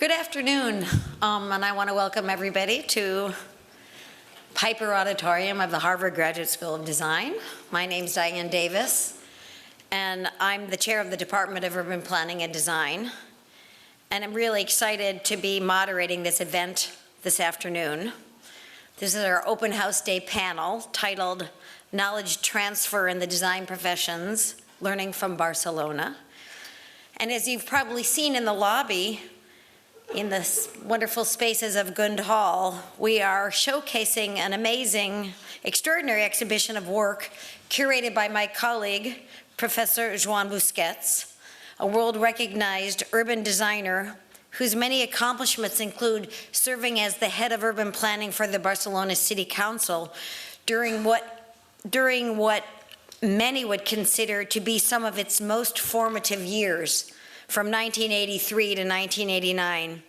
Good afternoon, and I want to welcome everybody to Piper Auditorium of the Harvard Graduate School of Design. My name's Diane Davis, and I'm the chair of the Department of Urban Planning and Design. And I'm really excited to be moderating this event this afternoon. This is our open house day panel titled Knowledge Transfer in the Design Professions, Learning from Barcelona. And as you've probably seen in the lobby, in the wonderful spaces of Gund Hall, we are showcasing an amazing, extraordinary exhibition of work curated by my colleague, Professor Joan Busquets, a world-recognized urban designer whose many accomplishments include serving as the head of urban planning for the Barcelona City Council during what many would consider to be some of its most formative years, from 1983 to 1989,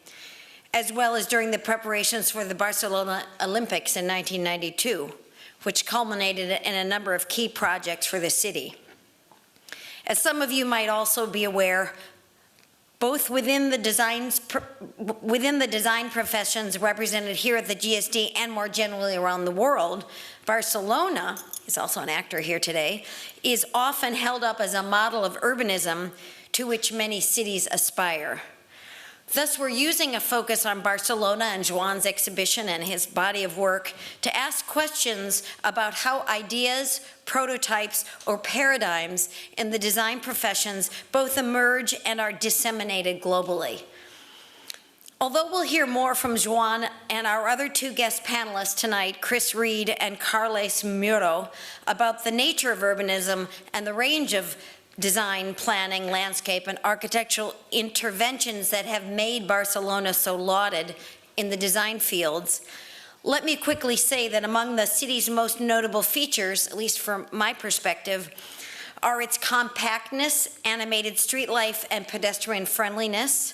as well as during the preparations for the Barcelona Olympics in 1992, which culminated in a number of key projects for the city. As some of you might also be aware, both within the design professions represented here at the GSD and more generally around the world, Barcelona, is also an actor here today, is often held up as a model of urbanism to which many cities aspire. Thus, we're using a focus on Barcelona and Joan's exhibition and his body of work to ask questions about how ideas, prototypes, or paradigms in the design professions both emerge and are disseminated globally. Although we'll hear more from Joan and our other two guest panelists tonight, Chris Reed and Carles Muro, about the nature of urbanism and the range of design, planning, landscape, and architectural interventions that have made Barcelona so lauded in the design fields, let me quickly say that among the city's most notable features, at least from my perspective, are its compactness, animated street life, and pedestrian friendliness,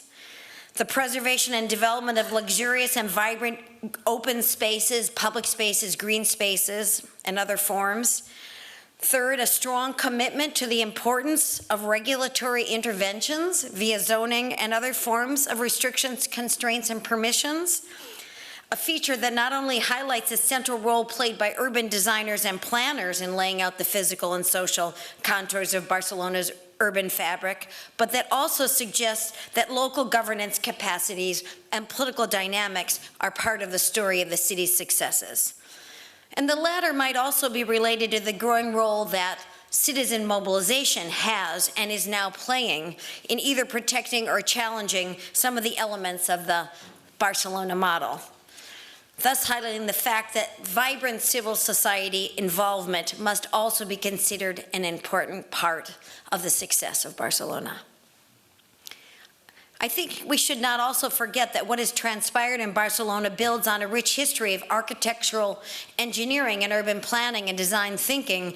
the preservation and development of luxurious and vibrant open spaces, public spaces, green spaces, and other forms. Third, a strong commitment to the importance of regulatory interventions via zoning and other forms of restrictions, constraints, and permissions. A feature that not only highlights the central role played by urban designers and planners in laying out the physical and social contours of Barcelona's urban fabric, but that also suggests that local governance capacities and political dynamics are part of the story of the city's successes. And the latter might also be related to the growing role that citizen mobilization has and is now playing in either protecting or challenging some of the elements of the Barcelona model, thus highlighting the fact that vibrant civil society involvement must also be considered an important part of the success of Barcelona. I think we should not also forget that what has transpired in Barcelona builds on a rich history of architectural engineering and urban planning and design thinking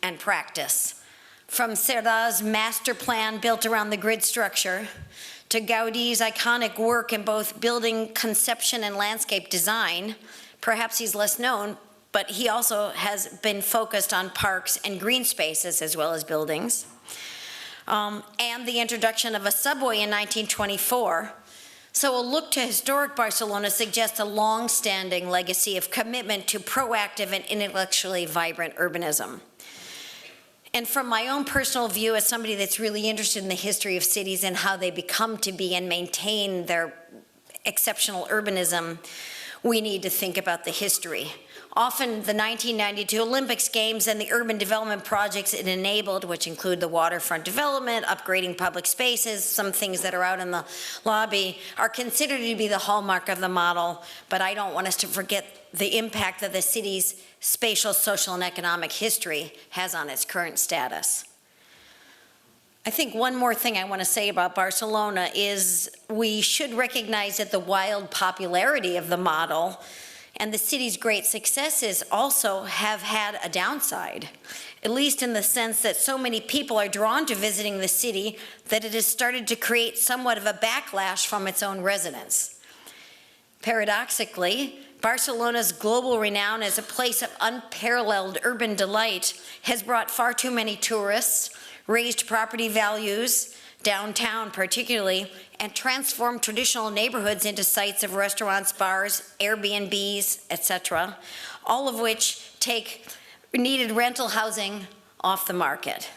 and practice. From Cerdà's master plan built around the grid structure, to Gaudi's iconic work in both building conception and landscape design. Perhaps he's less known, but he also has been focused on parks and green spaces as well as buildings. And the introduction of a subway in 1924. So a look to historic Barcelona suggests a long-standing legacy of commitment to proactive and intellectually vibrant urbanism. And from my own personal view as somebody that's really interested in the history of cities and how they become to be and maintain their exceptional urbanism, we need to think about the history. Often the 1992 Olympics Games and the urban development projects it enabled, which include the waterfront development, upgrading public spaces, some things that are out in the lobby, are considered to be the hallmark of the model, but I don't want us to forget the impact that the city's spatial, social, and economic history has on its current status. I think one more thing I want to say about Barcelona is we should recognize that the wild popularity of the model and the city's great successes also have had a downside, at least in the sense that so many people are drawn to visiting the city that it has started to create somewhat of a backlash from its own residents. Paradoxically, Barcelona's global renown as a place of unparalleled urban delight has brought far too many tourists, raised property values, downtown particularly, and transform traditional neighborhoods into sites of restaurants, bars, Airbnbs, etc., all of which take needed rental housing off the market.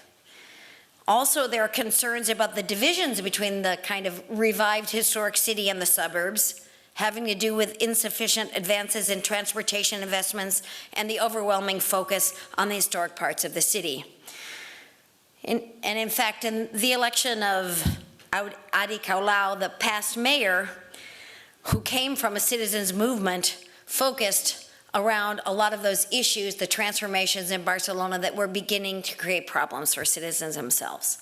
Also, there are concerns about the divisions between the kind of revived historic city and the suburbs, having to do with insufficient advances in transportation investments and the overwhelming focus on the historic parts of the city. And in fact, in the election of Adi Kaulau, the past mayor, who came from a citizens movement, focused around a lot of those issues, the transformations in Barcelona that were beginning to create problems for citizens themselves.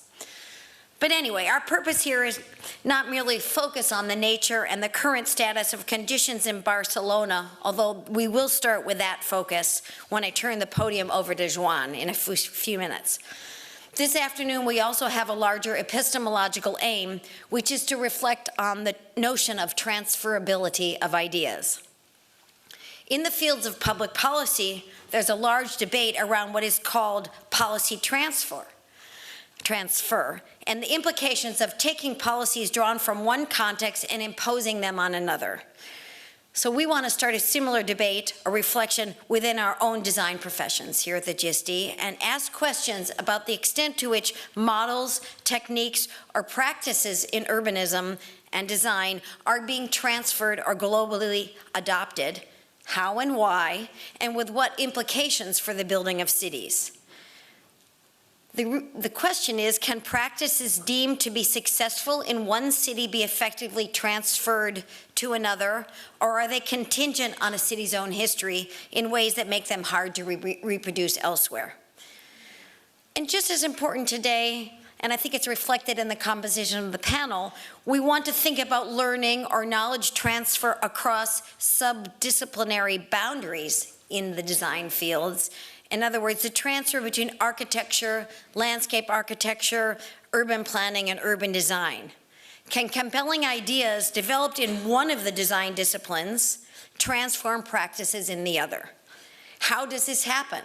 But anyway, our purpose here is not merely focus on the nature and the current status of conditions in Barcelona, although we will start with that focus when I turn the podium over to Joan in a few minutes. This afternoon, we also have a larger epistemological aim, which is to reflect on the notion of transferability of ideas. In the fields of public policy, there's a large debate around what is called policy transfer, and the implications of taking policies drawn from one context and imposing them on another. So we want to start a similar debate or reflection within our own design professions here at the GSD and ask questions about the extent to which models, techniques, or practices in urbanism and design are being transferred or globally adopted, how and why, and with what implications for the building of cities. The question is, can practices deemed to be successful in one city be effectively transferred to another, or are they contingent on a city's own history in ways that make them hard to reproduce elsewhere? And just as important today, and I think it's reflected in the composition of the panel, we want to think about learning or knowledge transfer across subdisciplinary boundaries in the design fields. In other words, the transfer between architecture, landscape architecture, urban planning, and urban design. Can compelling ideas developed in one of the design disciplines transform practices in the other? How does this happen?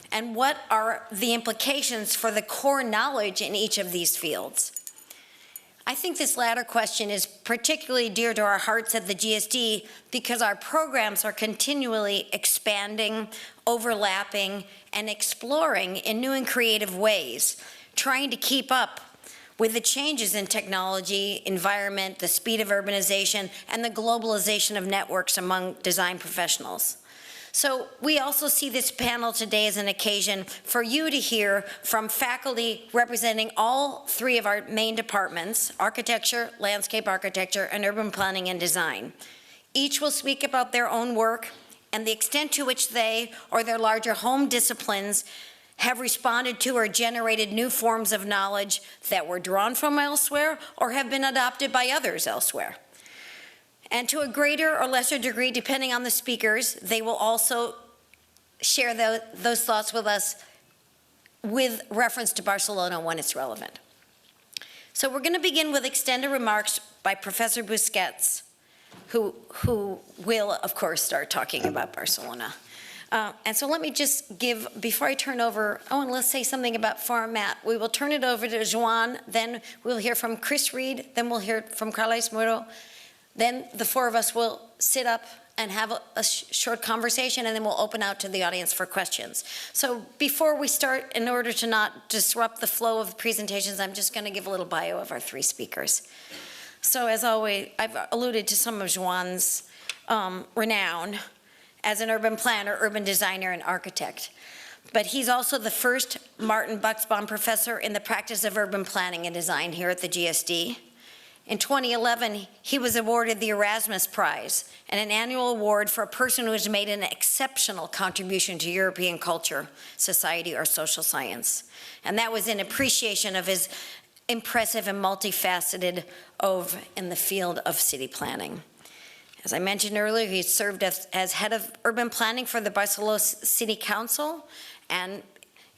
And what are the implications for the core knowledge in each of these fields? I think this latter question is particularly dear to our hearts at the GSD because our programs are continually expanding, overlapping, and exploring in new and creative ways, trying to keep up with the changes in technology, environment, the speed of urbanization, and the globalization of networks among design professionals. So we also see this panel today as an occasion for you to hear from faculty representing all three of our main departments, architecture, landscape architecture, and urban planning and design. Each will speak about their own work and the extent to which they or their larger home disciplines have responded to or generated new forms of knowledge that were drawn from elsewhere or have been adopted by others elsewhere. And to a greater or lesser degree, depending on the speakers, they will also share those thoughts with us with reference to Barcelona when it's relevant. So we're going to begin with extended remarks by Professor Busquets, who will, of course, start talking about Barcelona. And so let me just give, before I turn over, let's say something about format. We will turn it over to Joan, then we'll hear from Chris Reed, then we'll hear from Carles Muro. Then the four of us will sit up and have a short conversation, and then we'll open out to the audience for questions. So before we start, in order to not disrupt the flow of the presentations, I'm just going to give a little bio of our three speakers. So as always, I've alluded to some of Joan's renown as an urban planner, urban designer, and architect. But he's also the first Martin Buxbaum Professor in the practice of urban planning and design here at the GSD. In 2011, he was awarded the Erasmus Prize, and an annual award for a person who has made an exceptional contribution to European culture, society, or social science. And that was in appreciation of his impressive and multifaceted oeuvre in the field of city planning. As I mentioned earlier, he served as head of urban planning for the Barcelona City Council and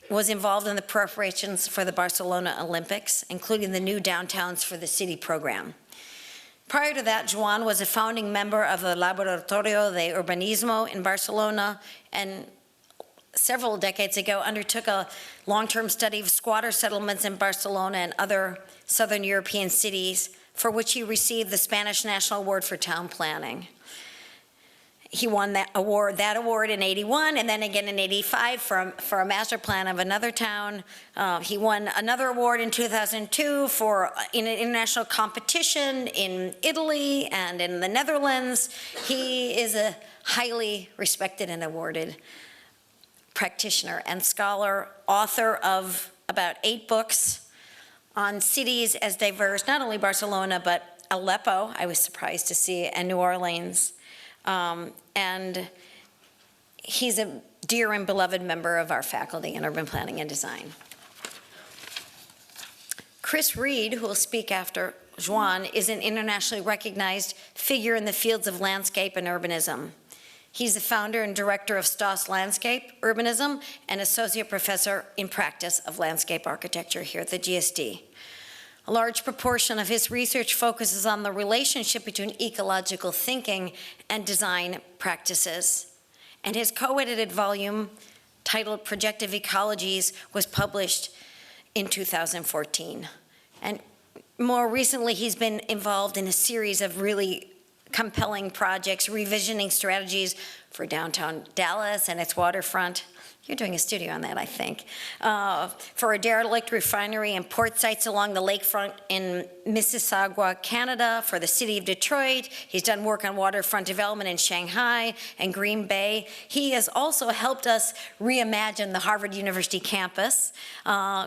was involved in the preparations for the Barcelona Olympics, including the new Downtowns for the City program. Prior to that, Joan was a founding member of the Laboratorio de Urbanismo in Barcelona and several decades ago, undertook a long-term study of squatter settlements in Barcelona and other southern European cities, for which he received the Spanish National Award for Town Planning. He won that award in '81, and then again in '85 for a master plan of another town. He won another award in 2002 in an international competition in Italy and in the Netherlands. He is a highly respected and awarded practitioner and scholar, author of about 8 books on cities as diverse, not only Barcelona, but Aleppo, I was surprised to see, and New Orleans. And he's a dear and beloved member of our faculty in urban planning and design. Chris Reed, who will speak after Joan, is an internationally recognized figure in the fields of landscape and urbanism. He's the founder and director of Stoss Landscape Urbanism and associate professor in practice of landscape architecture here at the GSD. A large proportion of his research focuses on the relationship between ecological thinking and design practices. And his co-edited volume, titled Projective Ecologies, was published in 2014. And more recently, he's been involved in a series of really compelling projects, revisioning strategies for downtown Dallas and its waterfront. You're doing a studio on that, I think. For a derelict refinery and port sites along the lakefront in Mississauga, Canada, for the city of Detroit. He's done work on waterfront development in Shanghai and Green Bay. He has also helped us reimagine the Harvard University campus,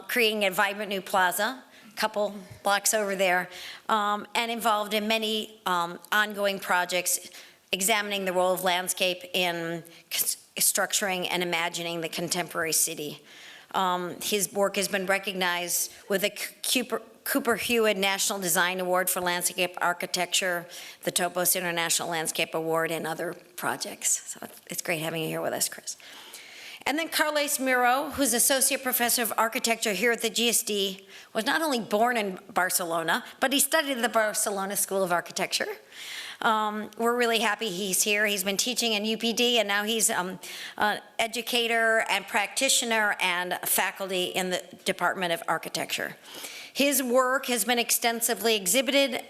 creating a vibrant new plaza, a couple blocks over there, and involved in many ongoing projects examining the role of landscape in structuring and imagining the contemporary city. His work has been recognized with the Cooper Hewitt National Design Award for Landscape Architecture, the Topos International Landscape Award, and other projects. So it's great having you here with us, Chris. And then Carles Miró, who's Associate Professor of Architecture here at the GSD, was not only born in Barcelona, but he studied at the Barcelona School of Architecture. We're really happy he's here. He's been teaching in UPD, and now he's an educator and practitioner and faculty in the Department of Architecture. His work has been extensively exhibited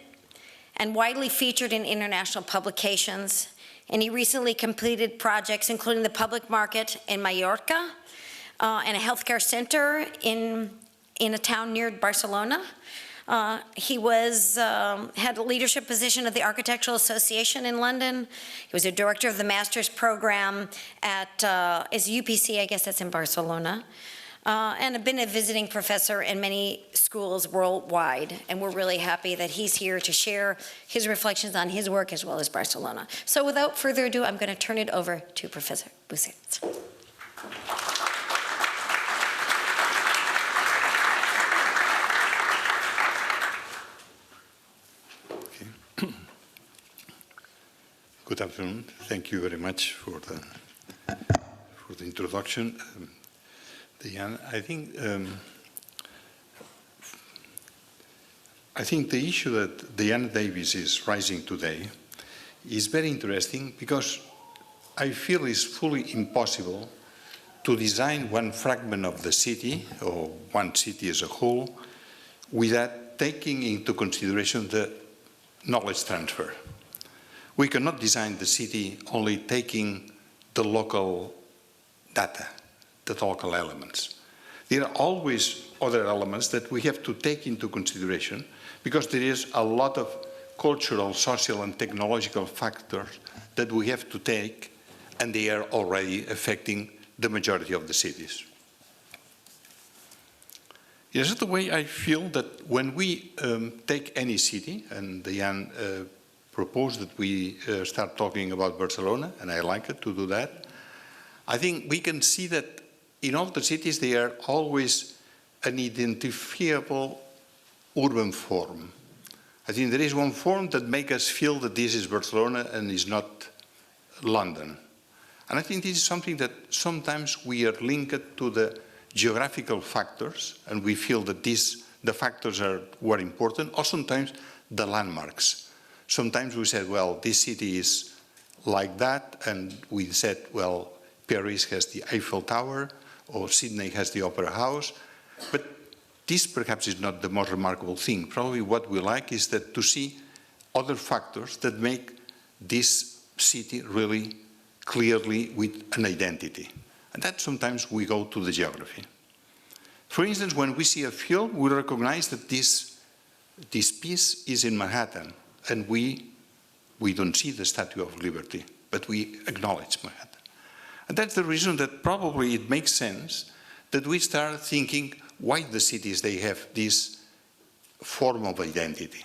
and widely featured in international publications, and he recently completed projects including the public market in Mallorca and a healthcare center in a town near Barcelona. He had a leadership position at the Architectural Association in London. He was a director of the master's program at UPC, I guess that's in Barcelona, and have been a visiting professor in many schools worldwide. And we're really happy that he's here to share his reflections on his work as well as Barcelona. So without further ado, I'm going to turn it over to Professor Busquets. Good afternoon. Thank you very much for the introduction. Diane, I think the issue that Diana Davis is raising today is very interesting because I feel it's fully impossible to design one fragment of the city or one city as a whole without taking into consideration the knowledge transfer. We cannot design the city only taking the local data, the local elements. There are always other elements that we have to take into consideration because there is a lot of cultural, social, and technological factors that we have to take, and they are already affecting the majority of the cities. In a certain way, I feel that when we take any city, and Diane proposed that we start talking about Barcelona, and I like it to do that. I think we can see that in all the cities there are always an identifiable urban form. I think there is one form that makes us feel that this is Barcelona and is not London. And I think this is something that sometimes we are linked to the geographical factors, and we feel that the factors were important, or sometimes the landmarks. Sometimes we said, well, this city is like that, and we said, well, Paris has the Eiffel Tower, or Sydney has the Opera House. But this perhaps is not the most remarkable thing. Probably what we like is that to see other factors that make this city really clearly with an identity. And that sometimes we go to the geography. For instance, when we see a field, we recognize that this piece is in Manhattan, and we don't see the Statue of Liberty, but we acknowledge Manhattan. And that's the reason that probably it makes sense that we start thinking why the cities, they have this form of identity.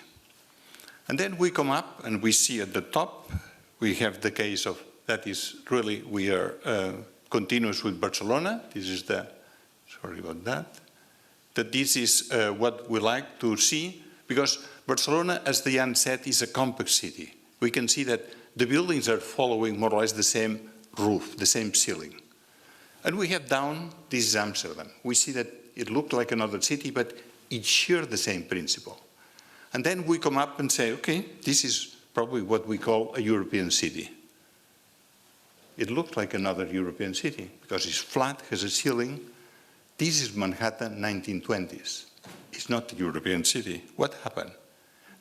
And then we come up and we see at the top, we have the case of, that is really, we are continuous with Barcelona. This is the, sorry about that. That this is what we like to see, because Barcelona, as Diane said, is a compact city. We can see that the buildings are following more or less the same roof, the same ceiling. And we have down, this is Amsterdam. We see that it looked like another city, but it shared the same principle. And then we come up and say, okay, this is probably what we call a European city. It looked like another European city because it's flat, has a ceiling. This is Manhattan, 1920s. It's not a European city. What happened?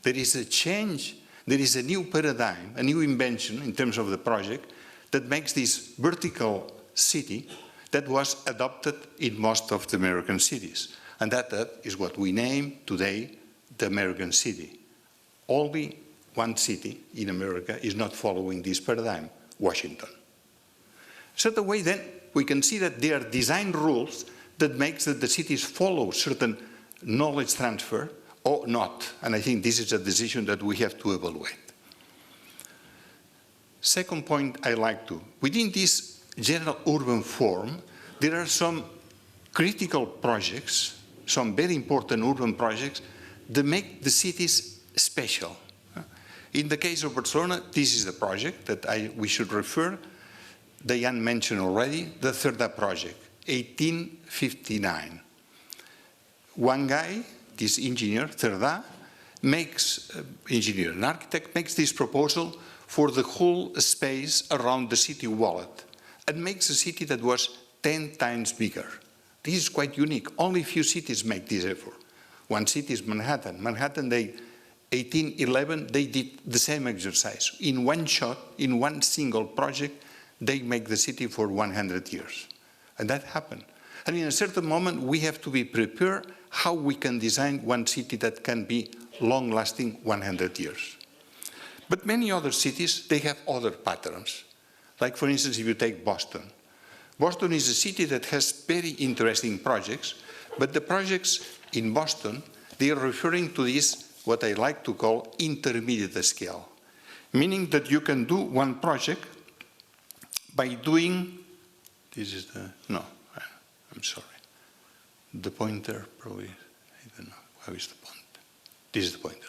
There is a change. There is a new paradigm, a new invention in terms of the project that makes this vertical city that was adopted in most of the American cities. And that is what we name today the American city. Only one city in America is not following this paradigm, Washington. So the way then we can see that there are design rules that makes that the cities follow certain knowledge transfer or not. And I think this is a decision that we have to evaluate. Second point I like to, within this general urban form, there are some critical projects, some very important urban projects that make the cities special. In the case of Barcelona, this is the project that we should refer. Diane mentioned already the Cerdà project, 1859. One guy, this engineer, Cerdà, engineer and architect, makes this proposal for the whole space around the city wallet and makes a city that was 10 times bigger. This is quite unique. Only few cities make this effort. One city is Manhattan. Manhattan, 1811, they did the same exercise. In one shot, in one single project, they make the city for 100 years. And that happened. And in a certain moment, we have to be prepared how we can design one city that can be long-lasting 100 years. But many other cities, they have other patterns. Like, for instance, if you take Boston. Boston is a city that has very interesting projects, but the projects in Boston, they are referring to this, what I like to call intermediate scale, meaning that you can do one project by doing, this is the, no, I'm sorry. The pointer probably, I don't know, how is the pointer? This is the pointer.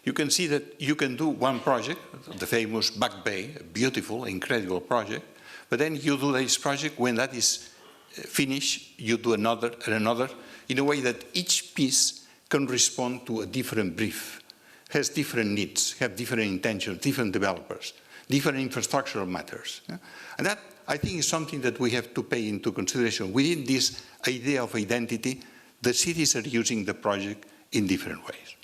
You can see that you can do one project, the famous Back Bay, a beautiful, incredible project, but then you do this project, when that is finished, you do another and another, in a way that each piece can respond to a different brief, has different needs, have different intentions, different developers, different infrastructural matters. Yeah? And that, I think, is something that we have to pay into consideration. Within this idea of identity, the cities are using the project in different ways.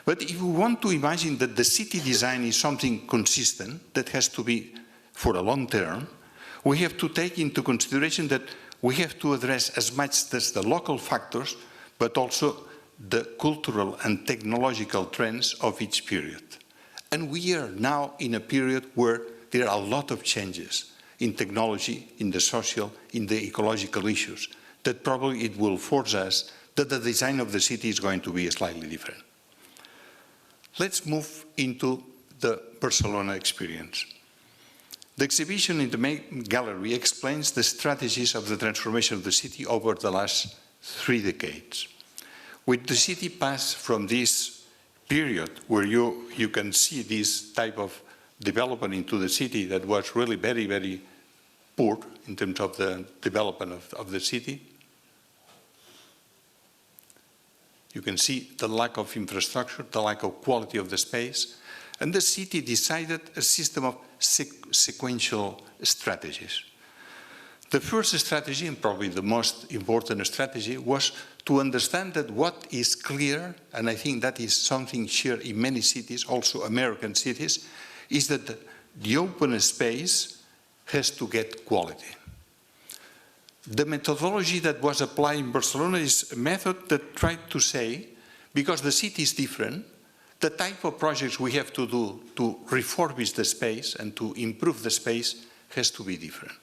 But if we want to imagine that the city design is something consistent, that has to be for a long term, we have to take into consideration that we have to address as much as the local factors, but also the cultural and technological trends of each period. And we are now in a period where there are a lot of changes in technology, in the social, in the ecological issues, that probably it will force us that the design of the city is going to be slightly different. Let's move into the Barcelona experience. The exhibition in the main gallery explains the strategies of the transformation of the city over the last 3 decades. With the city passed from this period where you can see this type of development into the city that was really very, very poor in terms of the development of the city. You can see the lack of infrastructure, the lack of quality of the space, and the city decided a system of sequential strategies. The first strategy, and probably the most important strategy, was to understand that what is clear, and I think that is something shared in many cities, also American cities, is that the open space has to get quality. The methodology that was applied in Barcelona is a method that tried to say, because the city is different, the type of projects we have to do to refurbish the space and to improve the space has to be different.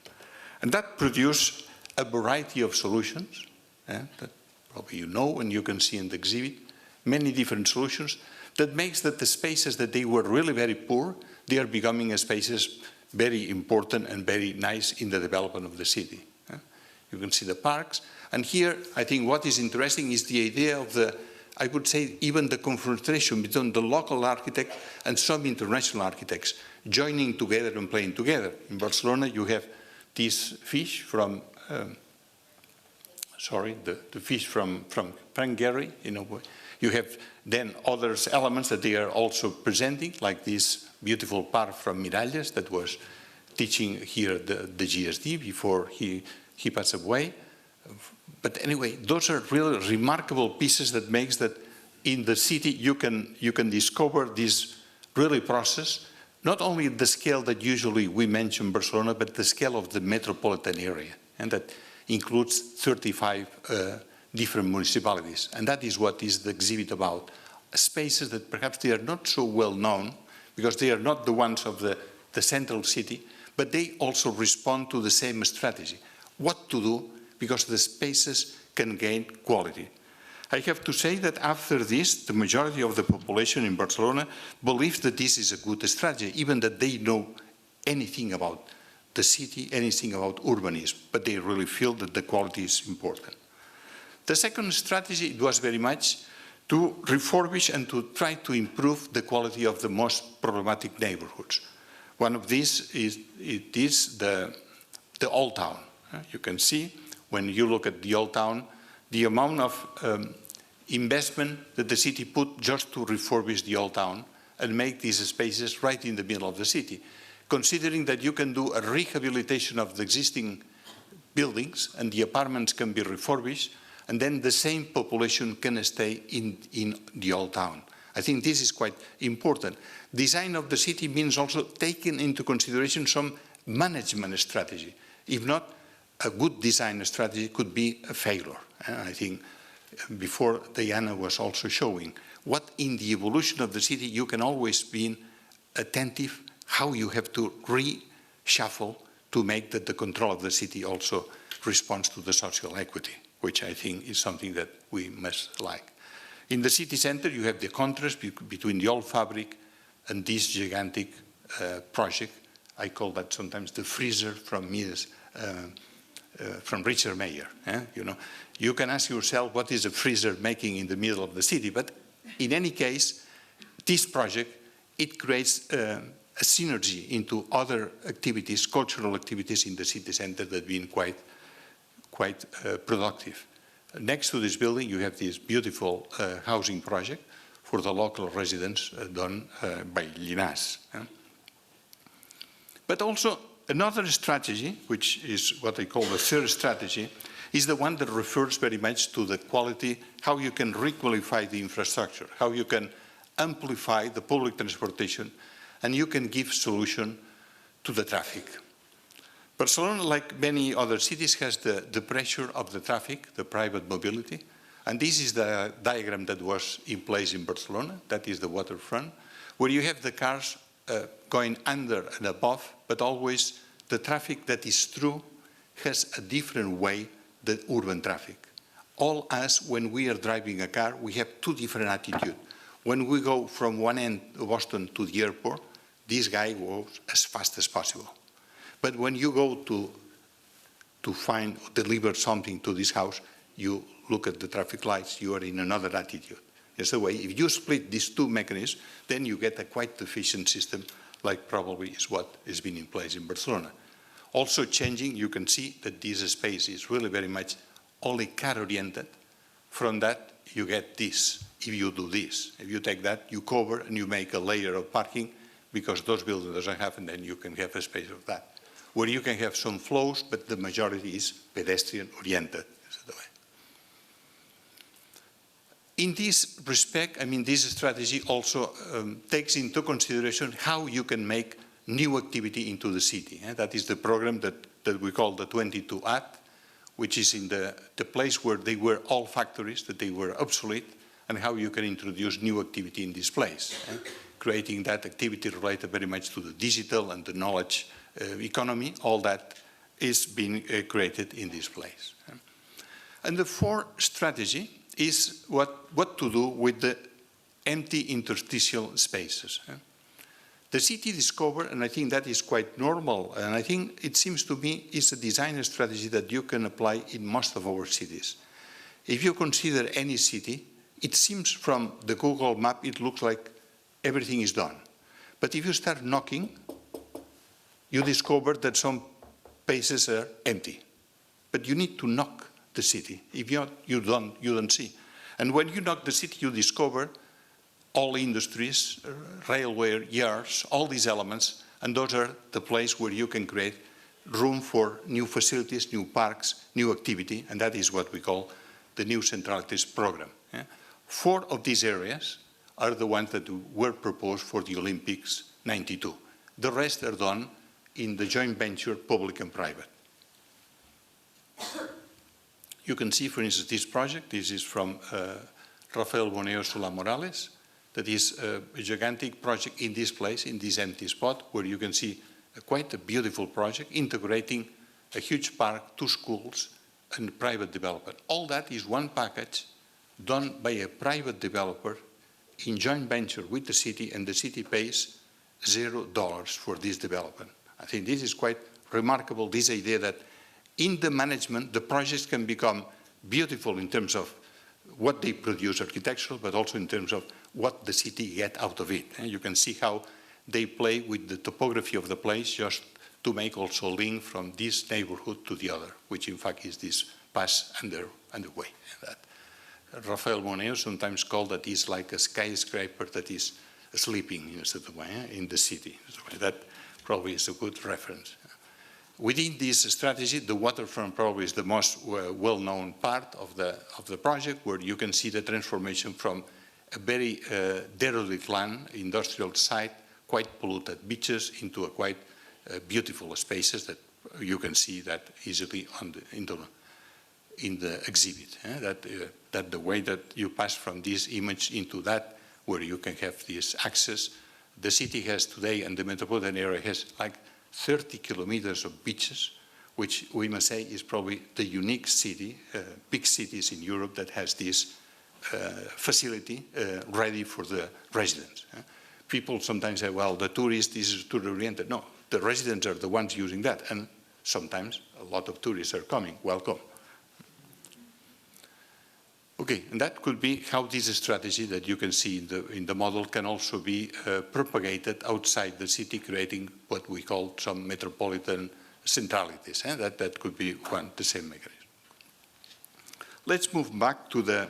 And that produced a variety of solutions, that probably you know and you can see in the exhibit, many different solutions that makes that the spaces that they were really very poor, they are becoming spaces very important and very nice in the development of the city. You can see the parks. And here, I think what is interesting is the idea of the, I would say, even the confrontation between the local architect and some international architects joining together and playing together. In Barcelona, you have this fish from, the fish from Frank Gehry, you know. You have then other elements that they are also presenting, like this beautiful park from Miralles that was teaching here the GSD before he passed away. But anyway, those are really remarkable pieces that makes that in the city you can discover this really process, not only the scale that usually we mention Barcelona, but the scale of the metropolitan area, and that includes 35 different municipalities. And that is what is the exhibit about, spaces that perhaps they are not so well known, because they are not the ones of the central city, but they also respond to the same strategy. What to do, because the spaces can gain quality. I have to say that after this, the majority of the population in Barcelona believes that this is a good strategy, even that they know anything about the city, anything about urbanism, but they really feel that the quality is important. The second strategy was very much to refurbish and to try to improve the quality of the most problematic neighborhoods. One of these is the Old Town. You can see, when you look at the Old Town, the amount of investment that the city put just to refurbish the Old Town and make these spaces right in the middle of the city. Considering that you can do a rehabilitation of the existing buildings and the apartments can be refurbished, and then the same population can stay in the Old Town. I think this is quite important. Design of the city means also taking into consideration some management strategy. If not, a good design strategy could be a failure. I think before Diana was also showing what in the evolution of the city you can always be attentive how you have to reshuffle to make that the control of the city also responds to the social equity, which I think is something that we must like. In the city center, you have the contrast between the old fabric and this gigantic project. I call that sometimes the freezer from Richard Mayer. You know, you can ask yourself what is a freezer making in the middle of the city, but in any case, this project, it creates a synergy into other activities, cultural activities in the city center that have been quite productive. Next to this building, you have this beautiful housing project for the local residents done by Llinàs. But also, another strategy, which is what I call the third strategy, is the one that refers very much to the quality, how you can re-qualify the infrastructure, how you can amplify the public transportation, and you can give solution to the traffic. Barcelona, like many other cities, has the pressure of the traffic, the private mobility, and this is the diagram that was in place in Barcelona, that is the waterfront, where you have the cars going under and above, but always the traffic that is through has a different way than urban traffic. All us, when we are driving a car, we have two different attitudes. When we go from one end of Boston to the airport, this guy goes as fast as possible. But when you go to find or deliver something to this house, you look at the traffic lights, you are in another attitude. It's the way, if you split these two mechanisms, then you get a quite efficient system, like probably is what has been in place in Barcelona. Also changing, you can see that this space is really very much only car-oriented. From that, you get this, if you do this. If you take that, you cover and you make a layer of parking, because those buildings doesn't have, and then you can have a space of that. where you can have some flows, but the majority is pedestrian-oriented. In this respect, I mean, this strategy also takes into consideration how you can make new activity into the city. That is the program that we call the 22 At, which is in the place where they were all factories, that they were obsolete, and how you can introduce new activity in this place, creating that activity related very much to the digital and the knowledge economy. All that is being created in this place. And the fourth strategy is what to do with the empty interstitial spaces. The city discovered, and I think that is quite normal, and I think it seems to me is a design strategy that you can apply in most of our cities. If you consider any city, it seems from the Google map, it looks like everything is done. But if you start knocking, you discover that some places are empty. But you need to knock the city. If you don't see. And when you knock the city, you discover all industries, railway yards, all these elements, and those are the place where you can create room for new facilities, new parks, new activity, and that is what we call the New Centralities program. 4 of these areas are the ones that were proposed for the Olympics '92. The rest are done in the joint venture, public and private. You can see, for instance, this project. This is from Rafael Boneo Solá Morales. That is a gigantic project in this place, in this empty spot, where you can see quite a beautiful project integrating a huge park, 2 schools, and private development. All that is one package done by a private developer in joint venture with the city, and the city pays $0 for this development. I think this is quite remarkable, this idea that in the management, the projects can become beautiful in terms of what they produce architectural, but also in terms of what the city gets out of it. And you can see how they play with the topography of the place just to make also a link from this neighborhood to the other, which in fact is this pass underway. That Rafael Boneo sometimes called that is like a skyscraper that is sleeping in a certain way in the city. That probably is a good reference. Within this strategy, the waterfront probably is the most well-known part of the project, where you can see the transformation from a very derelict land, industrial site, quite polluted beaches, into a quite beautiful spaces that you can see that easily on in the exhibit. That the way that you pass from this image into that, where you can have this access. The city has today, and the metropolitan area has like 30 kilometers of beaches, which we must say is probably the unique city, big cities in Europe that has this facility ready for the residents. People sometimes say, well, the tourist is tour-oriented. No, the residents are the ones using that, and sometimes a lot of tourists are coming. Welcome. Okay, and that could be how this strategy that you can see in the model can also be propagated outside the city, creating what we call some metropolitan centralities. That could be the same mechanism. Let's move back to the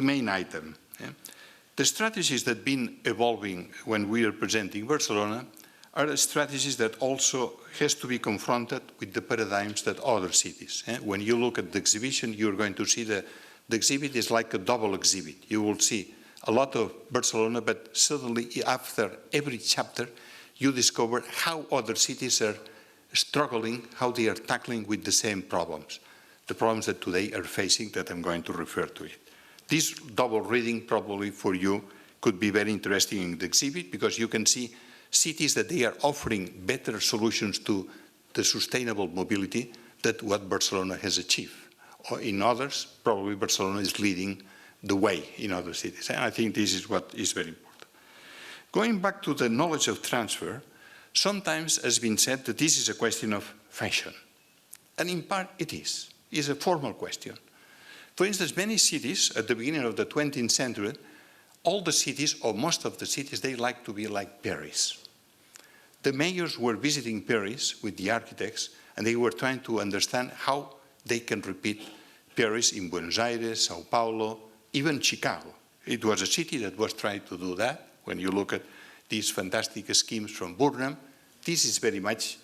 main item. The strategies that have been evolving when we are presenting Barcelona are strategies that also has to be confronted with the paradigms that other cities. When you look at the exhibition, you're going to see the exhibit is like a double exhibit. You will see a lot of Barcelona, but suddenly after every chapter, you discover how other cities are struggling, how they are tackling with the same problems, the problems that today are facing that I'm going to refer to it. This double reading probably for you could be very interesting in the exhibit, because you can see cities that they are offering better solutions to the sustainable mobility than what Barcelona has achieved. Or in others, probably Barcelona is leading the way in other cities. And I think this is what is very important. Going back to the knowledge of transfer, sometimes has been said that this is a question of fashion. And in part it is. It's a formal question. For instance, many cities at the beginning of the 20th century, all the cities, or most of the cities, they like to be like Paris. The mayors were visiting Paris with the architects, and they were trying to understand how they can repeat Paris in Buenos Aires, Sao Paulo, even Chicago. It was a city that was trying to do that. When you look at these fantastic schemes from Burnham, this is very much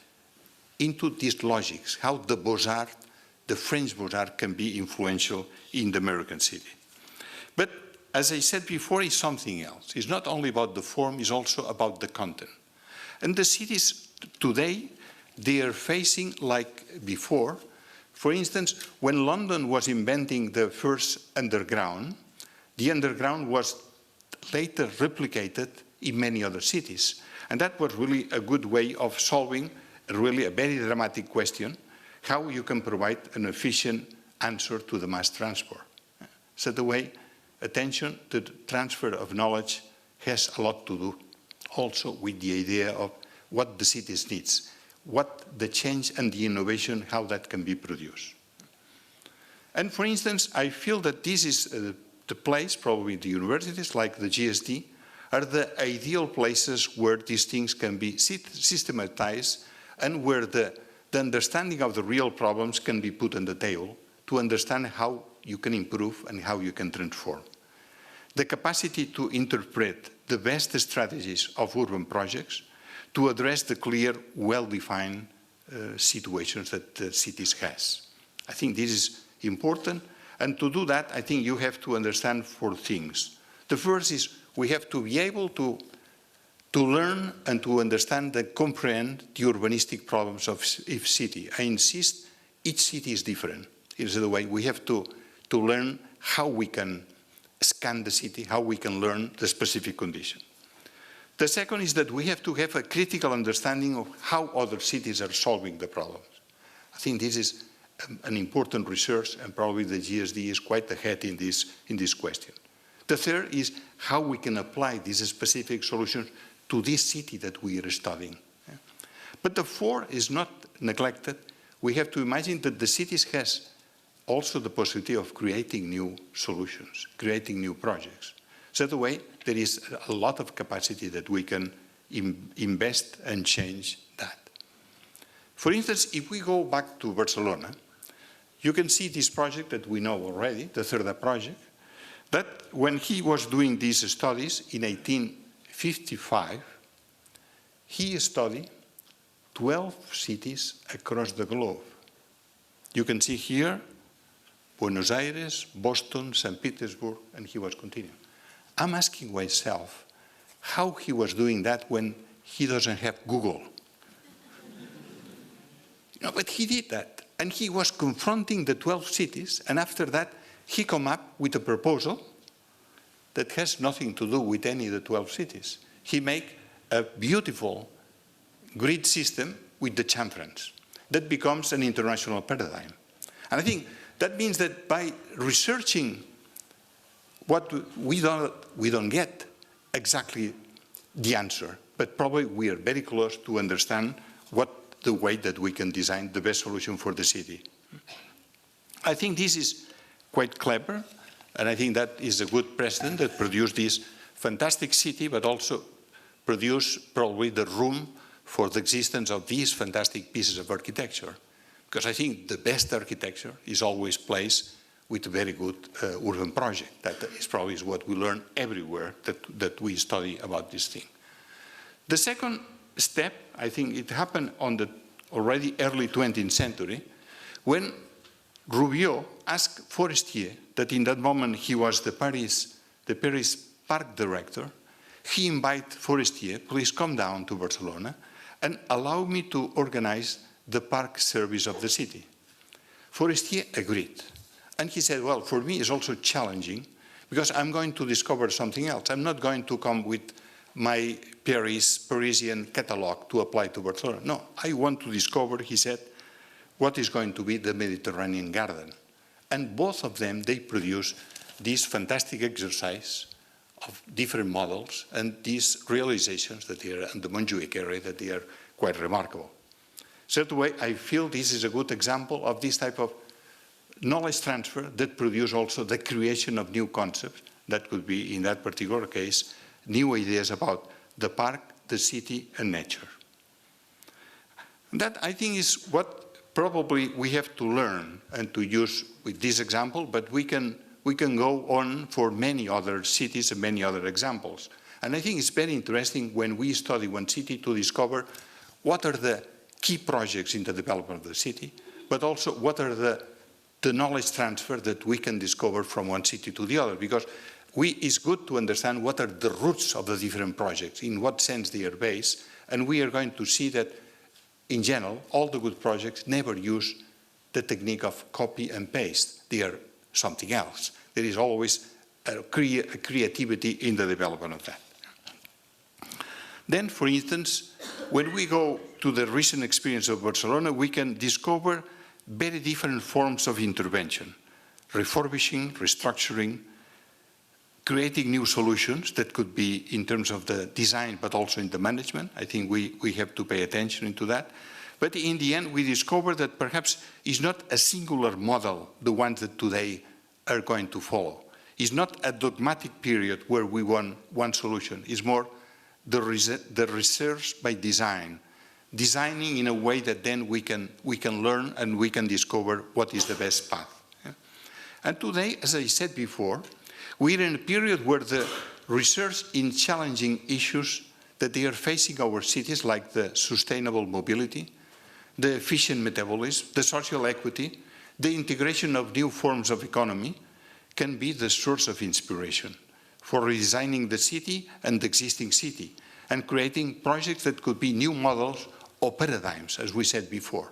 into these logics, how the Beaux-Arts, the French Beaux-Arts can be influential in the American city. But as I said before, it's something else. It's not only about the form, it's also about the content. And the cities today, they are facing, like before, for instance, when London was inventing the first underground, the underground was later replicated in many other cities. And that was really a good way of solving really a very dramatic question, how you can provide an efficient answer to the mass transport. So the way attention to the transfer of knowledge has a lot to do also with the idea of what the cities needs, what the change and the innovation, how that can be produced. And for instance, I feel that this is the place, probably the universities like the GSD, are the ideal places where these things can be systematized and where the understanding of the real problems can be put on the table to understand how you can improve and how you can transform. The capacity to interpret the best strategies of urban projects to address the clear, well-defined situations that the cities has. I think this is important, and to do that, I think you have to understand 4 things. The first is we have to be able to learn and to understand and comprehend the urbanistic problems of each city. I insist, each city is different. In the way we have to learn how we can scan the city, how we can learn the specific condition. The second is that we have to have a critical understanding of how other cities are solving the problems. I think this is an important research, and probably the GSD is quite ahead in this question. The third is how we can apply these specific solutions to this city that we are studying. But the fourth is not neglected. We have to imagine that the cities has also the possibility of creating new solutions, creating new projects. So the way there is a lot of capacity that we can invest and change that. For instance, if we go back to Barcelona, you can see this project that we know already, the Cerda project, that when he was doing these studies in 1855, he studied 12 cities across the globe. You can see here Buenos Aires, Boston, St. Petersburg, and he was continuing. I'm asking myself how he was doing that when he doesn't have Google. But he did that, and he was confronting the 12 cities, and after that, he came up with a proposal that has nothing to do with any of the 12 cities. He made a beautiful grid system with the chamferings that becomes an international paradigm. And I think that means that by researching what we don't get exactly the answer, but probably we are very close to understand what the way that we can design the best solution for the city. I think this is quite clever, and I think that is a good precedent that produced this fantastic city, but also produced probably the room for the existence of these fantastic pieces of architecture. Because I think the best architecture is always placed with a very good urban project. That is probably what we learn everywhere that we study about this thing. The second step, I think it happened on the already early 20th century, when Roubiot asked Forestier, that in that moment he was the Paris park director, he invited Forestier, please come down to Barcelona and allow me to organize the park service of the city. Forestier agreed. And he said, well, for me it's also challenging because I'm going to discover something else. I'm not going to come with my Parisian catalog to apply to Barcelona. No, I want to discover, he said, what is going to be the Mediterranean garden. And both of them, they produce this fantastic exercise of different models and these realizations that they are in the Montjuic area that they are quite remarkable. So the way I feel this is a good example of this type of knowledge transfer that produce also the creation of new concepts that could be, in that particular case, new ideas about the park, the city, and nature. And that, I think, is what probably we have to learn and to use with this example, but we can go on for many other cities and many other examples. And I think it's very interesting when we study one city to discover what are the key projects in the development of the city, but also what are the knowledge transfer that we can discover from one city to the other, because it's good to understand what are the roots of the different projects, in what sense they are based, and we are going to see that, in general, all the good projects never use the technique of copy and paste. They are something else. There is always a creativity in the development of that. Then, for instance, when we go to the recent experience of Barcelona, we can discover very different forms of intervention: refurbishing, restructuring, creating new solutions that could be in terms of the design, but also in the management. I think we have to pay attention to that. But in the end, we discover that perhaps it's not a singular model, the ones that today are going to follow. It's not a dogmatic period where we want one solution. It's more the research by design, designing in a way that then we can learn and we can discover what is the best path. Yeah? And today, as I said before, we're in a period where the research in challenging issues that they are facing our cities, like the sustainable mobility, the efficient metabolism, the social equity, the integration of new forms of economy, can be the source of inspiration for redesigning the city and the existing city, and creating projects that could be new models or paradigms, as we said before.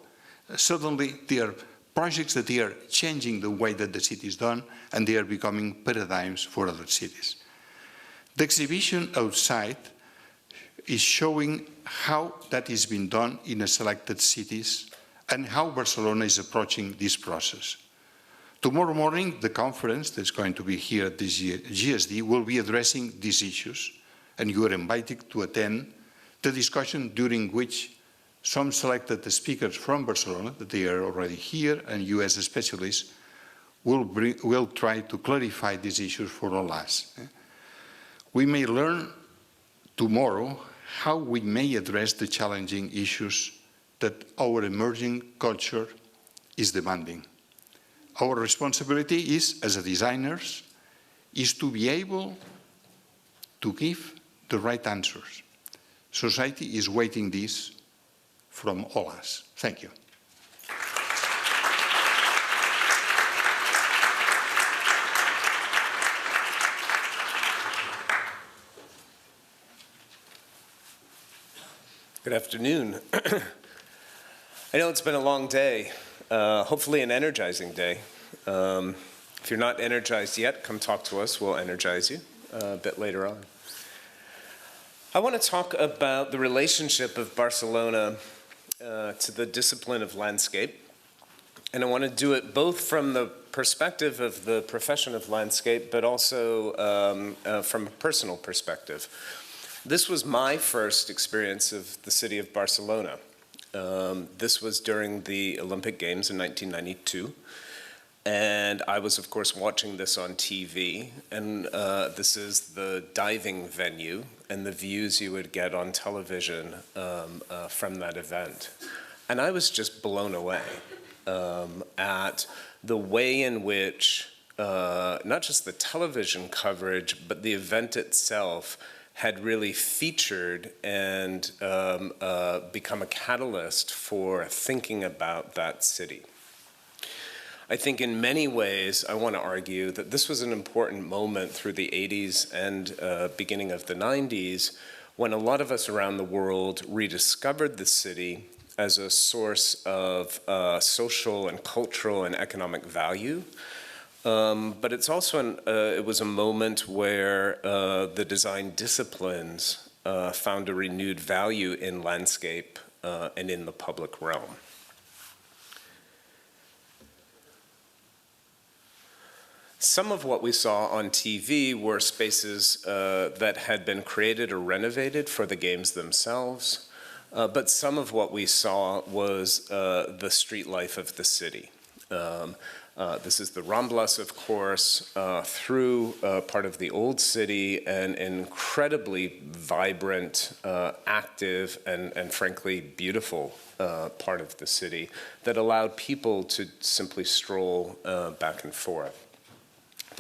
Suddenly, they are projects that they are changing the way that the city is done, and they are becoming paradigms for other cities. The exhibition outside is showing how that is being done in selected cities and how Barcelona is approaching this process. Tomorrow morning, the conference that's going to be here at this GSD will be addressing these issues, and you are invited to attend the discussion during which some selected speakers from Barcelona, that they are already here, and you as specialists, will try to clarify these issues for all us. We may learn tomorrow how we may address the challenging issues that our emerging culture is demanding. Our responsibility is, as designers, is to be able to give the right answers. Society is waiting this from all us. Thank you. Good afternoon. I know it's been a long day, hopefully an energizing day. If you're not energized yet, come talk to us. We'll energize you a bit later on. I want to talk about the relationship of Barcelona to the discipline of landscape. And I want to do it both from the perspective of the profession of landscape, but also from a personal perspective. This was my first experience of the city of Barcelona. This was during the Olympic Games in 1992. And I was, of course, watching this on TV. And this is the diving venue and the views you would get on television from that event. And I was just blown away at the way in which not just the television coverage, but the event itself had really featured and become a catalyst for thinking about that city. I think in many ways, I want to argue that this was an important moment through the 80s and beginning of the 90s, when a lot of us around the world rediscovered the city as a source of social and cultural and economic value. But it's also it was a moment where the design disciplines found a renewed value in landscape and in the public realm. Some of what we saw on TV were spaces that had been created or renovated for the games themselves, but some of what we saw was the street life of the city. This is the Ramblas, of course, through part of the old city, an incredibly vibrant, active, and frankly beautiful part of the city that allowed people to simply stroll back and forth.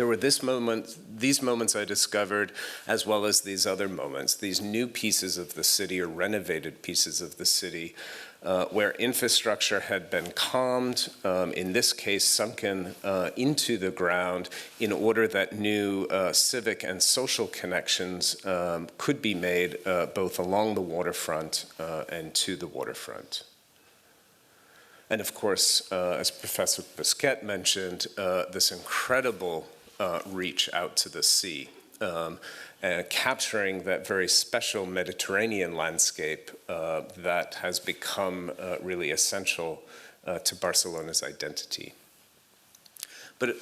There were these moments I discovered, as well as these other moments, these new pieces of the city or renovated pieces of the city where infrastructure had been calmed, in this case sunken into the ground in order that new civic and social connections could be made both along the waterfront and to the waterfront. And of course, as Professor Busquet mentioned, this incredible reach out to the sea, capturing that very special Mediterranean landscape that has become really essential to Barcelona's identity. But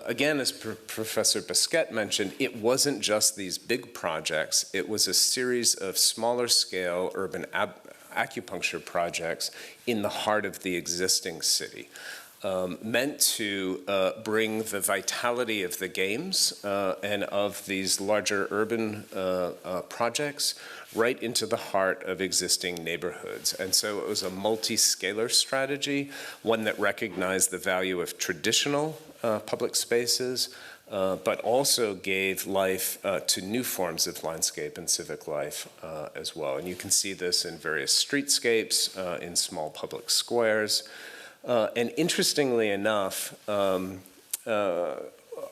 again, as Professor Busquet mentioned, it wasn't just these big projects. It was a series of smaller scale urban acupuncture projects in the heart of the existing city, meant to bring the vitality of the games and of these larger urban projects right into the heart of existing neighborhoods. And so it was a multi-scalar strategy, one that recognized the value of traditional public spaces, but also gave life to new forms of landscape and civic life as well. And you can see this in various streetscapes, in small public squares. And interestingly enough,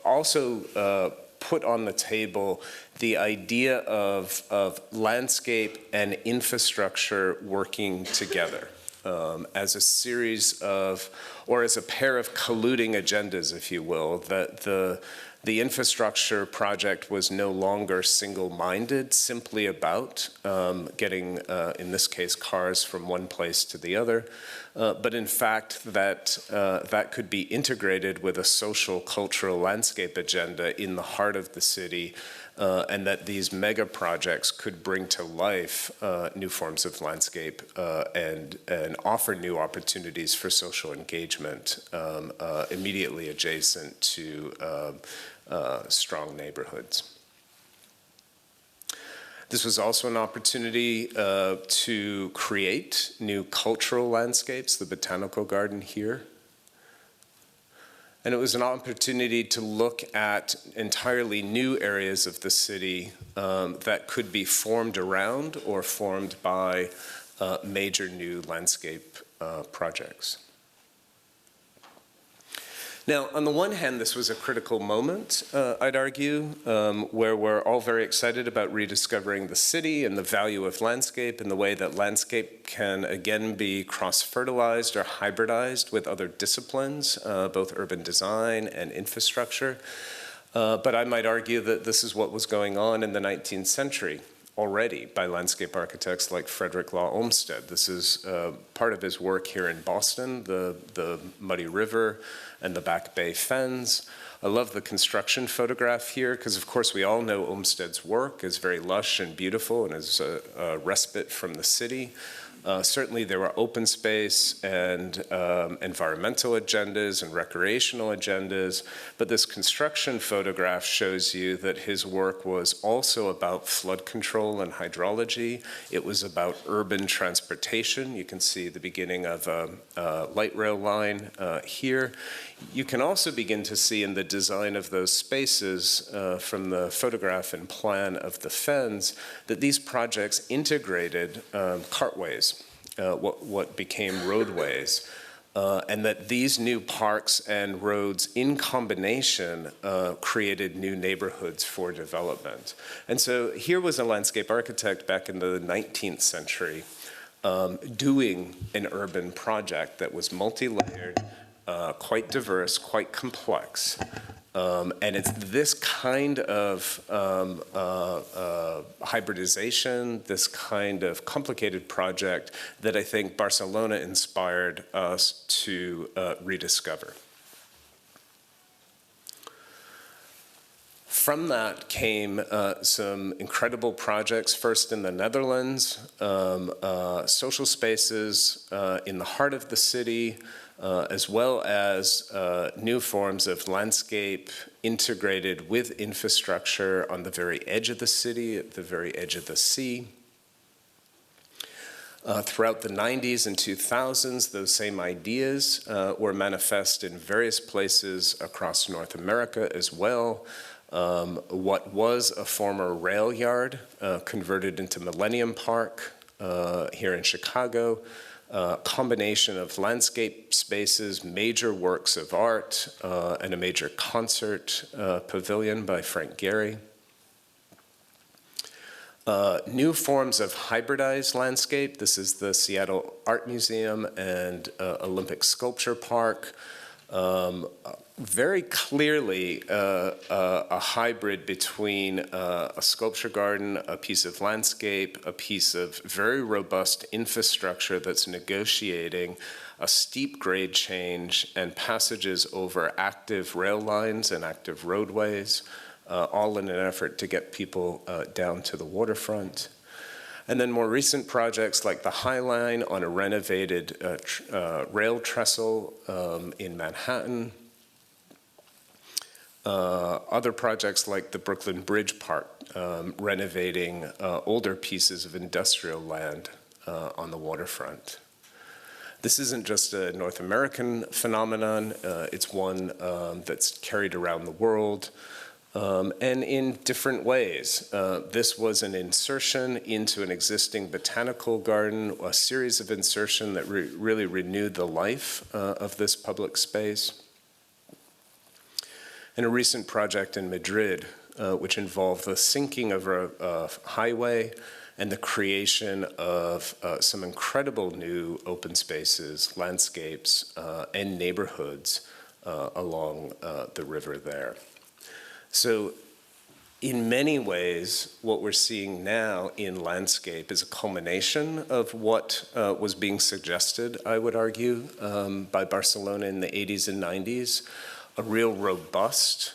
also put on the table the idea of landscape and infrastructure working together as a series of, or as a pair of colluding agendas, if you will, that the infrastructure project was no longer single-minded, simply about getting, in this case, cars from one place to the other, but in fact that that could be integrated with a social, cultural landscape agenda in the heart of the city, and that these mega projects could bring to life new forms of landscape and offer new opportunities for social engagement immediately adjacent to strong neighborhoods. This was also an opportunity to create new cultural landscapes, the Botanical Garden here. And it was an opportunity to look at entirely new areas of the city that could be formed around or formed by major new landscape projects. Now, on the one hand, this was a critical moment, I'd argue, where we're all very excited about rediscovering the city and the value of landscape and the way that landscape can again be cross-fertilized or hybridized with other disciplines, both urban design and infrastructure. But I might argue that this is what was going on in the 19th century already by landscape architects like Frederick Law Olmsted. This is part of his work here in Boston, the Muddy River and the Back Bay Fens. I love the construction photograph here because, of course, we all know Olmsted's work is very lush and beautiful and is a respite from the city. Certainly there were open space and environmental agendas and recreational agendas, but this construction photograph shows you that his work was also about flood control and hydrology. It was about urban transportation. You can see the beginning of a light rail line here. You can also begin to see in the design of those spaces from the photograph and plan of the Fens that these projects integrated cartways, what became roadways, and that these new parks and roads in combination created new neighborhoods for development. And so here was a landscape architect back in the 19th century doing an urban project that was multi-layered, quite diverse, quite complex. And it's this kind of hybridization, this kind of complicated project that I think Barcelona inspired us to rediscover. From that came some incredible projects, first in the Netherlands, social spaces in the heart of the city, as well as new forms of landscape integrated with infrastructure on the very edge of the city, at the very edge of the sea. Throughout the 90s and 2000s, those same ideas were manifest in various places across North America as well. What was a former rail yard converted into Millennium Park here in Chicago. Combination of landscape spaces, major works of art, and a major concert pavilion by Frank Gehry. New forms of hybridized landscape. This is the Seattle Art Museum and Olympic Sculpture Park. Very clearly a hybrid between a sculpture garden, a piece of landscape, a piece of very robust infrastructure that's negotiating a steep grade change and passages over active rail lines and active roadways, all in an effort to get people down to the waterfront. And then more recent projects like the High Line on a renovated rail trestle in Manhattan. Other projects like the Brooklyn Bridge Park, renovating older pieces of industrial land on the waterfront. This isn't just a North American phenomenon, it's one that's carried around the world. And in different ways. This was an insertion into an existing botanical garden, a series of insertion that really renewed the life of this public space. And a recent project in Madrid, which involved the sinking of a highway and the creation of some incredible new open spaces, landscapes, and neighborhoods along the river there. So in many ways, what we're seeing now in landscape is a culmination of what was being suggested, I would argue, by Barcelona in the 80s and 90s, a real robust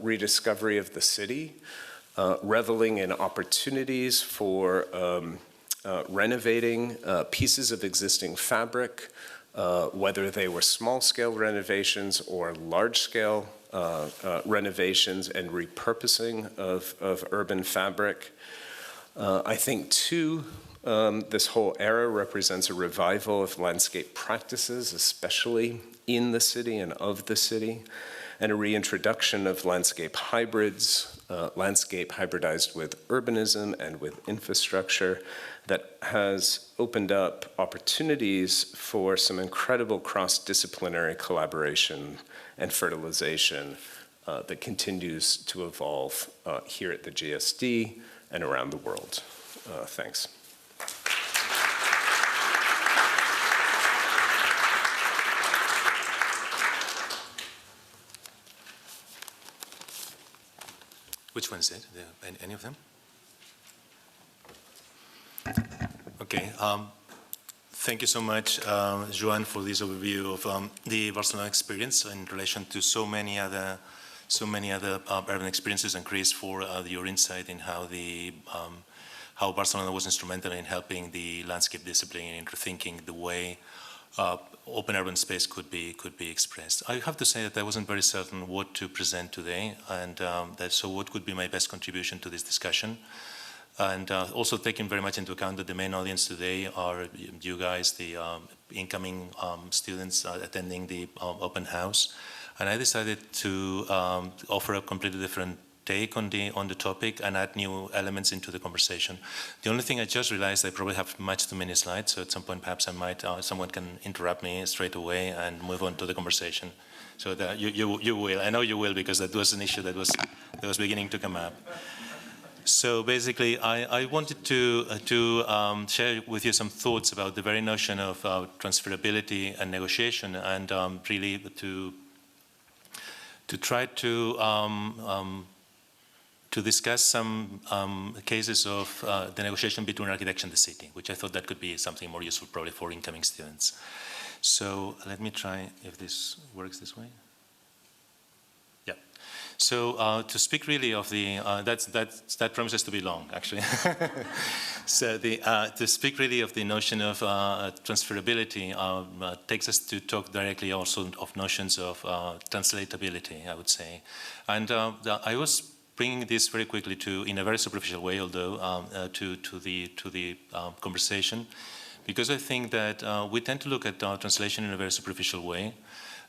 rediscovery of the city, reveling in opportunities for renovating pieces of existing fabric, whether they were small-scale renovations or large-scale renovations and repurposing of urban fabric. I think, too, this whole era represents a revival of landscape practices, especially in the city and of the city, and a reintroduction of landscape hybrids, landscape hybridized with urbanism and with infrastructure that has opened up opportunities for some incredible cross-disciplinary collaboration and fertilization that continues to evolve here at the GSD and around the world. Thanks. Which one is it? Any of them? Okay. Thank you so much, Joan, for this overview of the Barcelona experience in relation to so many other urban experiences, and Chris for your insight in how Barcelona was instrumental in helping the landscape discipline and rethinking the way open urban space could be expressed. I have to say that I wasn't very certain what to present today, and so what could be my best contribution to this discussion. And also taking very much into account that the main audience today are you guys, the incoming students attending the open house. And I decided to offer a completely different take on the topic and add new elements into the conversation. The only thing I just realized, I probably have much too many slides, so at some point perhaps I might, someone can interrupt me straight away and move on to the conversation. So that you will, I know you will, because that was an issue that was beginning to come up. So basically, I wanted to share with you some thoughts about the very notion of transferability and negotiation, and really to try to discuss some cases of the negotiation between architecture and the city, which I thought that could be something more useful probably for incoming students. So let me try if this works this way. Yeah. So to speak really of the, that promises to be long, actually. So to speak really of the notion of transferability takes us to talk directly also of notions of translatability, I would say. And I was bringing this very quickly to, in a very superficial way, although to the conversation, because I think that we tend to look at translation in a very superficial way.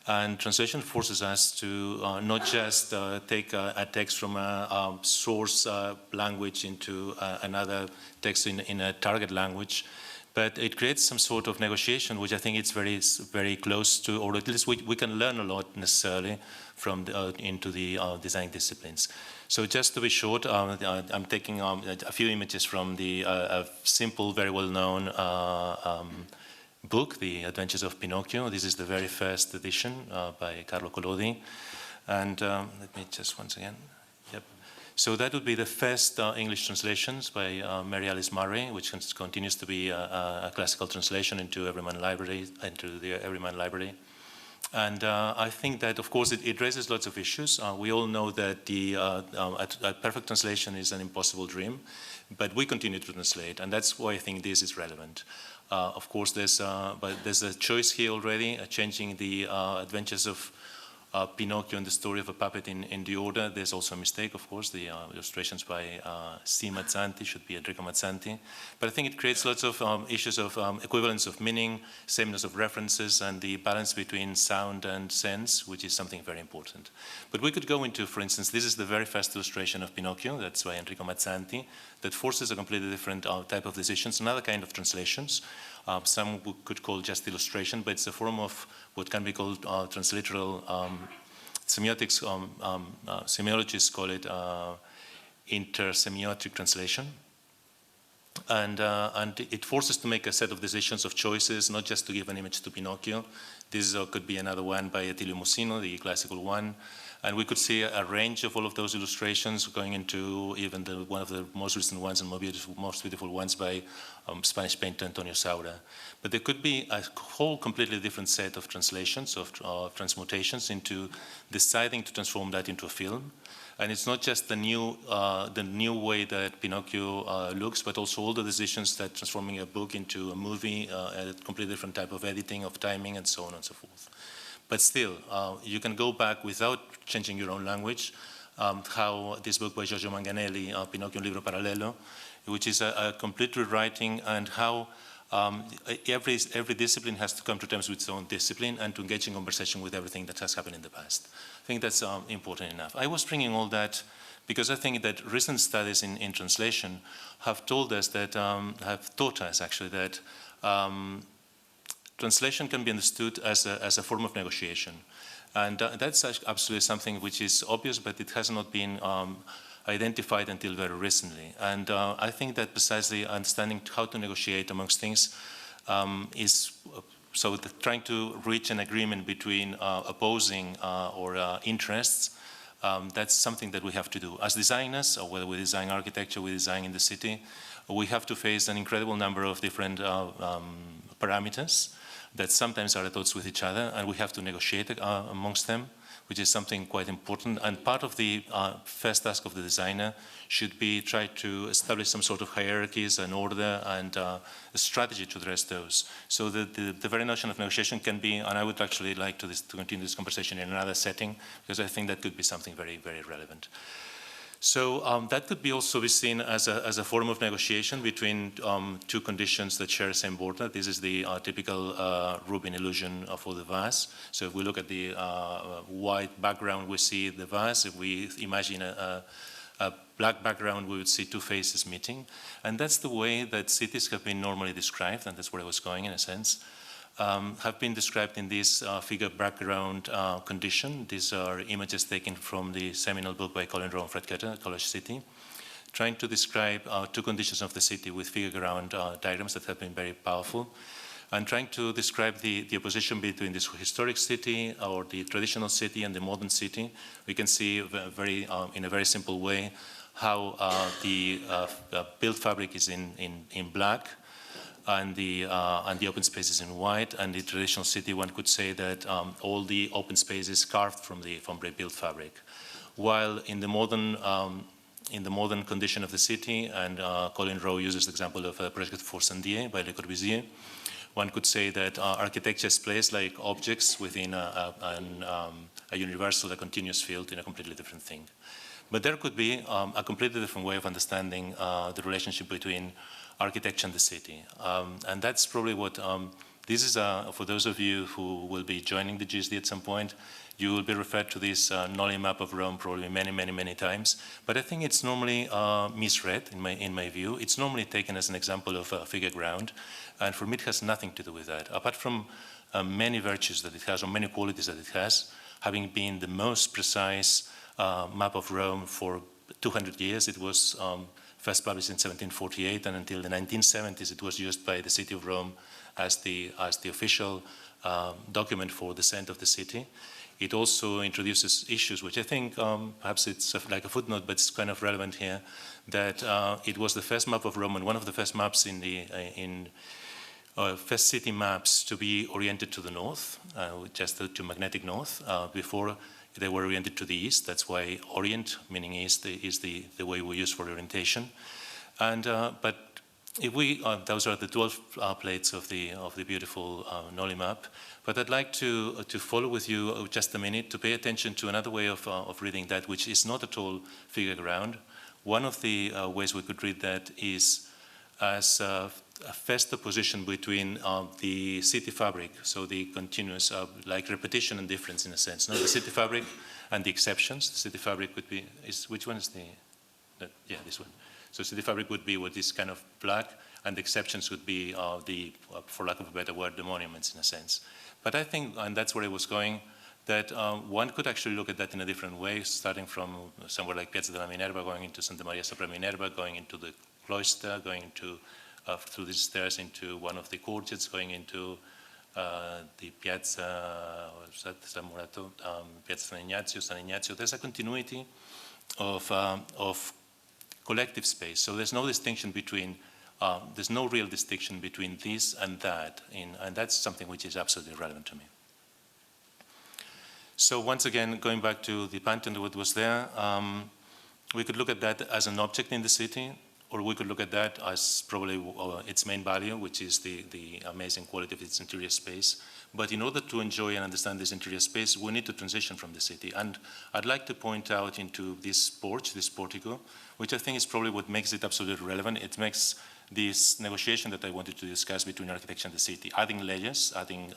And translation forces us to not just take a text from a source language into another text in a target language, but it creates some sort of negotiation, which I think it's very close to, or at least we can learn a lot necessarily from into the design disciplines. So just to be short, I'm taking a few images from the a simple, very well-known book, The Adventures of Pinocchio. This is the very first edition by Carlo Collodi. And let me just once again. Yep. So that would be the first English translations by Mary Alice Murray, which continues to be a classical translation into the Everyman Library. And I think that, of course, it raises lots of issues. We all know that a perfect translation is an impossible dream, but we continue to translate, and that's why I think this is relevant. Of course, there's a choice here already, changing the adventures of Pinocchio and the story of a puppet in the order. There's also a mistake, of course. The illustrations by C. Mazzanti should be Enrico Mazzanti. But I think it creates lots of issues of equivalence of meaning, sameness of references, and the balance between sound and sense, which is something very important. But we could go into, for instance, this is the very first illustration of Pinocchio, that's by Enrico Mazzanti, that forces a completely different type of decisions, another kind of translations. Some we could call just illustration, but it's a form of what can be called transliteral semiotics. Semiologists call it intersemiotic translation. And it forces to make a set of decisions, of choices, not just to give an image to Pinocchio. This could be another one by Attilio Musino, the classical one. And we could see a range of all of those illustrations going into even one of the most recent ones and most beautiful ones by Spanish painter Antonio Saura. But there could be a whole completely different set of translations, of transmutations into deciding to transform that into a film. And it's not just the new way that Pinocchio looks, but also all the decisions that transforming a book into a movie, a completely different type of editing, of timing, and so on and so forth. But still, you can go back without changing your own language, how this book by Giorgio Manganelli, Pinocchio, un libro parallelo, which is a complete rewriting, and how every discipline has to come to terms with its own discipline and to engage in conversation with everything that has happened in the past. I think that's important enough. I was bringing all that because I think that recent studies in translation have told us that, have taught us actually that translation can be understood as a form of negotiation. And that's absolutely something which is obvious, but it has not been identified until very recently. And I think that precisely understanding how to negotiate amongst things is trying to reach an agreement between opposing or interests. That's something that we have to do. As designers, or whether we design architecture, we design in the city, we have to face an incredible number of different parameters that sometimes are at odds with each other, and we have to negotiate amongst them, which is something quite important. And part of the first task of the designer should be try to establish some sort of hierarchies and order and a strategy to address those. So the very notion of negotiation can be, and I would actually like to continue this conversation in another setting, because I think that could be something very, very relevant. So that could be also be seen as a form of negotiation between two conditions that share the same border. This is the typical Rubin illusion for the vase. So if we look at the white background, we see the vase. If we imagine a black background, we would see two faces meeting. And that's the way that cities have been normally described, and that's where I was going in a sense. Have been described in this figure background condition. These are images taken from the seminal book by Colin Rowe and Fred Ketter, Collage City, trying to describe two conditions of the city with figure ground diagrams that have been very powerful, and trying to describe the opposition between this historic city or the traditional city and the modern city. We can see in a very simple way how the built fabric is in black, and the open spaces in white, and the traditional city, one could say that all the open space is carved from built fabric. While in the modern condition of the city, and Colin Rowe uses the example of a project for Saint-Dié by Le Corbusier, one could say that architecture is placed like objects within a universal, a continuous field in a completely different thing. But there could be a completely different way of understanding the relationship between architecture in the city. And that's probably what, this is, for those of you who will be joining the GSD at some point, you will be referred to this Nolli map of Rome probably many, many, many times. But I think it's normally misread in my view. It's normally taken as an example of figure ground. And for me, it has nothing to do with that. Apart from many virtues that it has, or many qualities that it has, having been the most precise map of Rome for 200 years, it was first published in 1748, and until the 1970s, it was used by the city of Rome as the official document for the scent of the city. It also introduces issues, which I think perhaps it's like a footnote, but it's kind of relevant here, that it was the first map of Rome and one of the first maps in the first city maps to be oriented to the north, just to magnetic north. Before they were oriented to the east. That's why Orient, meaning east, is the way we use for orientation. And but if we, those are the 12 plates of the beautiful Nolli map. But I'd like to follow with you just a minute to pay attention to another way of reading that, which is not at all figure ground. One of the ways we could read that is as a first opposition between the city fabric, so the continuous, like repetition and difference in a sense. No, the city fabric and the exceptions. The city fabric would be, which one is yeah, this one. So city fabric would be what is kind of black, and the exceptions would be for lack of a better word, the monuments in a sense. But I think, and that's where I was going, that one could actually look at that in a different way, starting from somewhere like Piazza della Minerva, going into Santa Maria sopra Minerva, going into the cloister, going into through these stairs into one of the courtyards, going into the Piazza San Murato, Piazza San Ignazio. There's a continuity of collective space. So there's no distinction between, there's no real distinction between this and that, and that's something which is absolutely relevant to me. So once again, going back to the Pantheon, what was there, we could look at that as an object in the city, or we could look at that as probably its main value, which is the amazing quality of its interior space. But in order to enjoy and understand this interior space, we need to transition from the city. And I'd like to point out into this porch, this portico, which I think is probably what makes it absolutely relevant. It makes this negotiation that I wanted to discuss between architecture and the city, adding layers, adding